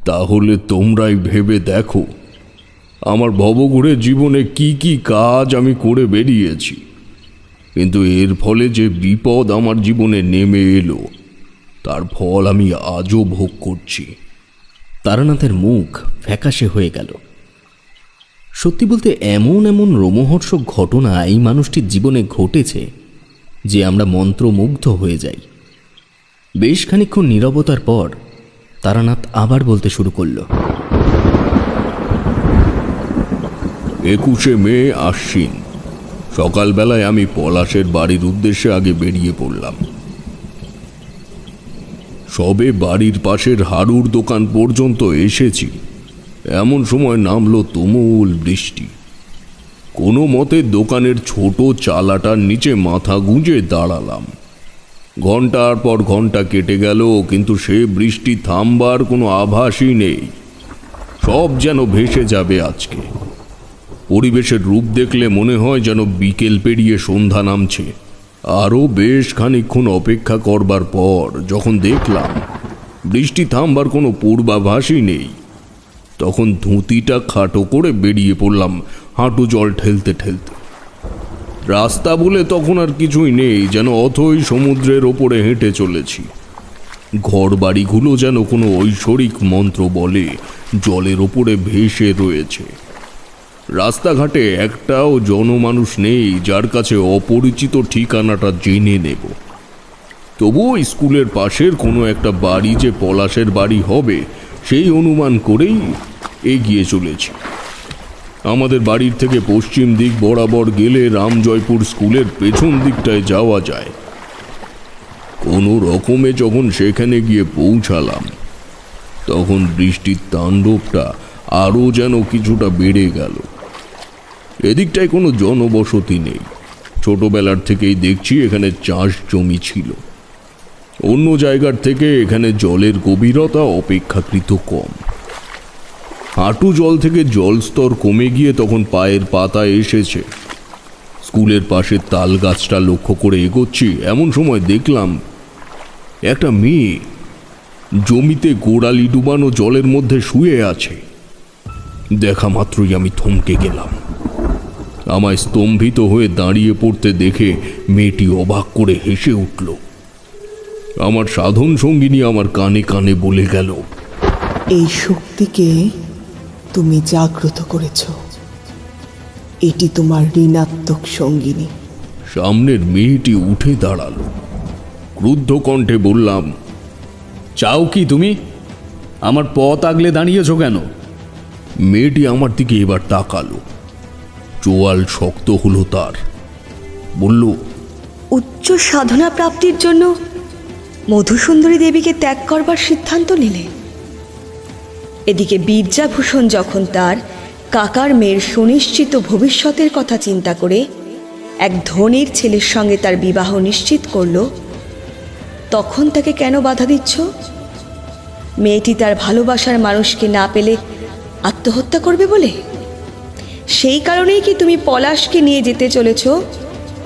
তাহলে তোমরাই ভেবে দেখো আমার ভবঘুরে জীবনে কি কি কাজ আমি করে বেরিয়েছি, কিন্তু এর ফলে যে বিপদ আমার জীবনে নেমে এলো তার ফল আমি আজও ভোগ করছি। তারানাথের মুখ ফ্যাকাশে হয়ে গেল। সত্যি বলতে এমন এমন রোমহর্ষক ঘটনা এই মানুষটির জীবনে ঘটেছে যে আমরা মন্ত্রমুগ্ধ হয়ে যাই। বেশ খানিকক্ষণ নীরবতার পর তারানাথ আবার বলতে শুরু করল। 21শে মে আশ্বিন, সকালবেলায় আমি পলাশের বাড়ির উদ্দেশ্যে আগে বেরিয়ে পড়লাম। সবে বাড়ির পাশের হাড়ুর দোকান পর্যন্ত এসেছি, এমন সময় নামলো তুমুল বৃষ্টি। কোনো মতে দোকানের ছোট চালাটার নিচে মাথা গুঁজে দাঁড়ালাম। ঘন্টার পর ঘন্টা কেটে গেল, কিন্তু সে বৃষ্টি থামবার কোনো আভাসই নেই। সব যেন ভেসে যাবে আজকে। পরিবেশের রূপ দেখলে মনে হয় যেন বিকেল পেরিয়ে সন্ধ্যা নামছে। আরও বেশ খানিকক্ষণ অপেক্ষা করবার পর যখন দেখলাম বৃষ্টি থামবার কোনো পূর্বাভাসই নেই, তখন ধুতিটা খাটো করে বেরিয়ে পড়লাম হাঁটু জল ঠেলতে ঠেলতে। রাস্তা বলে তখন আর কিছুই নেই, যেন অথই সমুদ্রের ওপরে হেঁটে চলেছি। ঘর বাড়িগুলো যেন কোনো ঐশ্বরিক মন্ত্র বলে জলের ওপরে ভেসে রয়েছে। রাস্তাঘাটে একটাও জনমানুষ নেই যার কাছে অপরিচিত ঠিকানাটা জেনে নেব। তবুও স্কুলের পাশের কোনো একটা বাড়ি যে পলাশের বাড়ি হবে সেই অনুমান করেই এগিয়ে চলেছি। আমাদের বাড়ির থেকে পশ্চিম দিক বরাবর গেলে রামজয়পুর স্কুলের পেছন দিকটায় যাওয়া যায়। কোনো রকমে যখন সেখানে গিয়ে পৌঁছালাম তখন বৃষ্টির তাণ্ডবটা আরও যেন কিছুটা বেড়ে গেল। এদিকটায় কোনো জনবসতি নেই। ছোটবেলার থেকেই দেখছি এখানে চাষ জমি ছিল। অন্য জায়গার থেকে এখানে জলের গভীরতা অপেক্ষাকৃত কম। হাঁটু জল থেকে জলস্তর কমে গিয়ে তখন পায়ের পাতা এসেছে। স্কুলের পাশে তাল গাছটা লক্ষ্য করে এগোচ্ছি, এমন সময় দেখলাম একটা মেয়ে জমিতে গোড়ালি ডুবানো জলের মধ্যে শুয়ে আছে। দেখা মাত্রই আমি থমকে গেলাম। আমায় স্তম্ভিত হয়ে দাঁড়িয়ে পড়তে দেখে মেয়েটি অবাক করে হেসে উঠল। আমার সাধন সঙ্গিনী আমার কানে কানে বলে গেল, এই শক্তিকে তুমি জাগ্রত করেছ, এটি তোমার ঋণাত্মক সঙ্গিনী। সামনের মেয়েটি উঠে দাঁড়ালো। ক্রুদ্ধ কণ্ঠে বললাম, চাও কি তুমি? আমার পথ আগলে দাঁড়িয়েছ কেন? মেয়েটি আমার দিকে এবার তাকালো। চোয়াল শক্ত হলো তার। বলল, উচ্চ সাধনা প্রাপ্তির জন্য মধুসুন্দরী দেবীকে ত্যাগ করবার সিদ্ধান্ত নিলে। এদিকে বীরজাভূষণ যখন তার কাকার মেয়ের সুনিশ্চিত ভবিষ্যতের কথা চিন্তা করে এক ধনীর ছেলের সঙ্গে তার বিবাহ নিশ্চিত করল, তখন তাকে কেন বাধা দিচ্ছ? মেয়েটি তার ভালোবাসার মানুষকে না পেলে আত্মহত্যা করবে বলে? সেই কারণেই কি তুমি পলাশকে নিয়ে যেতে চলেছ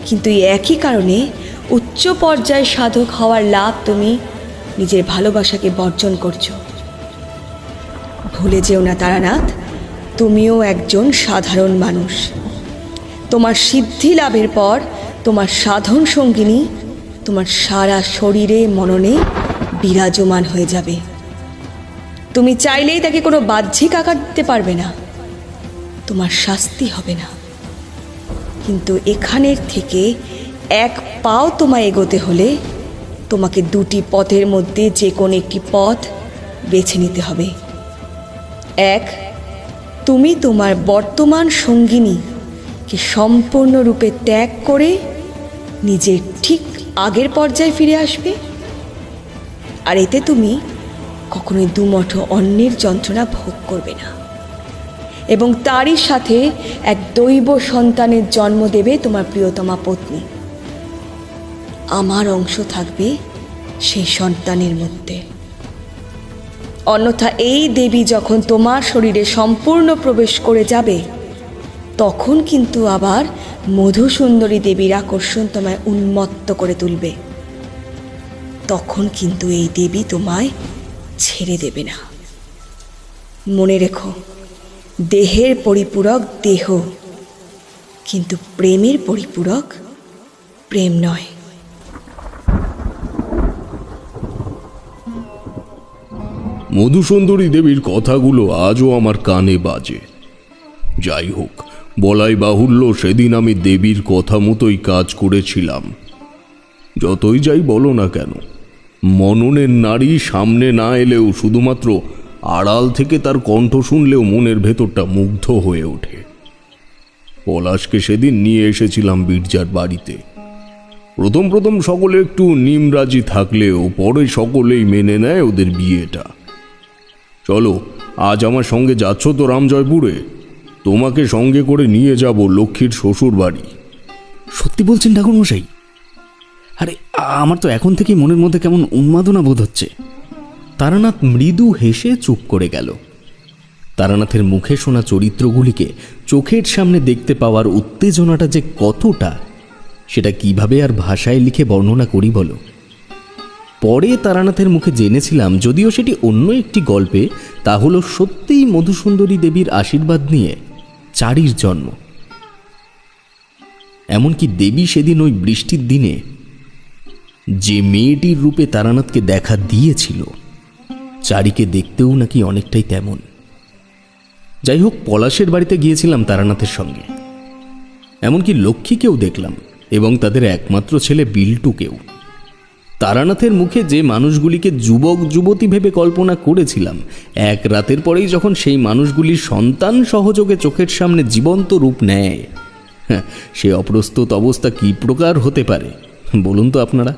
কিন্তু এই একই কারণে উচ্চ পর্যায়ের সাধক হওয়ার লাভ তুমি নিজের ভালোবাসাকে বর্জন করছো। ভুলে যেও না তারানাথ, তুমিও একজন সাধারণ মানুষ। তোমার সিদ্ধি লাভের পর তোমার সাধন সঙ্গিনী তোমার সারা শরীরে মননে বিরাজমান হয়ে যাবে। তুমি চাইলেই তাকে কোনো বাহ্যিক আকার দিতে পারবে না, তোমার শাস্তি হবে না। কিন্তু এখানের থেকে এক পাও তোমায় এগোতে হলে তোমাকে দুটি পথের মধ্যে যে কোনো একটি পথ বেছে নিতে হবে। এক, তুমি তোমার বর্তমান সঙ্গিনীকে সম্পূর্ণরূপে ত্যাগ করে নিজের ঠিক আগের পর্যায়ে ফিরে আসবে, আর এতে তুমি কখনোই দুমুঠো অন্যের যন্ত্রণা ভোগ করবে না, এবং তারই সাথে এক দৈব সন্তানের জন্ম দেবে তোমার প্রিয়তমা পত্নী। আমার অংশ থাকবে সেই সন্তানের মধ্যে। অন্যথা এই দেবী যখন তোমার শরীরে সম্পূর্ণ প্রবেশ করে যাবে, তখন কিন্তু আবার মধুসুন্দরী দেবীর আকর্ষণ তোমায় উন্মত্ত করে তুলবে। তখন কিন্তু এই দেবী তোমায় ছেড়ে দেবে না। মনে রেখো, দেহের পরিপূরক দেহ, কিন্তু প্রেমের পরিপূরক প্রেম নয়। মধুসুন্দরী দেবীর কথাগুলো আজও আমার কানে বাজে। যাই হোক, বলাই বাহুল্য সেদিন আমি দেবীর কথা মতোই কাজ করেছিলাম। যতই যাই বলো না কেন, মননের নারী সামনে না এলেও শুধুমাত্র আড়াল থেকে তার কণ্ঠ শুনলেও মনের ভেতরটা মুগ্ধ হয়ে ওঠে। পলাশকে সেদিন নিয়ে এসেছিলাম বীরজার বাড়িতে। প্রথম প্রথম সকলে একটু নিমরাজি থাকলেও পরে সকলেই মেনে নেয় ওদের বিয়েটা। চলো, আজ আমার সঙ্গে যাচ্ছ তো রামজয়পুরে? তোমাকে সঙ্গে করে নিয়ে যাব লক্ষ্মীর শ্বশুর বাড়ি। সত্যি বলছেন ঠাকুরমশাই? আরে আমার তো এখন থেকেই মনের মধ্যে কেমন উন্মাদনা বোধ হচ্ছে। তারানাথ মৃদু হেসে চুপ করে গেল। তারানাথের মুখে শোনা চরিত্রগুলিকে চোখের সামনে দেখতে পাওয়ার উত্তেজনাটা যে কতটা, সেটা কিভাবে আর ভাষায় লিখে বর্ণনা করি বলো। পরে তারানাথের মুখে জেনেছিলাম, যদিও সেটি অন্য একটি গল্পে, তা হল সত্যিই মধুসুন্দরী দেবীর আশীর্বাদ নিয়ে চারির জন্ম। এমনকি দেবী সেদিন ওই বৃষ্টির দিনে যে মেয়েটির রূপে তারানাথকে দেখা দিয়েছিল, চারিকে দেখতেও নাকি অনেকটাই তেমন। যাই হোক, পলাশের বাড়িতে গিয়েছিলাম তারানাথের সঙ্গে। এমনকি লক্ষ্মীকেও দেখলাম এবং তাদের একমাত্র ছেলে বিল্টুকেও। তারানাথের মুখে যে মানুষগুলিকে যুবক যুবতী ভেবে কল্পনা করেছিলাম, এক রাতের পরেই যখন সেই মানুষগুলির সন্তান সহযোগে চোখের সামনে জীবন্ত রূপ নেয়, সে অপ্রস্তুত অবস্থা কী প্রকার হতে পারে বলুন তো আপনারা?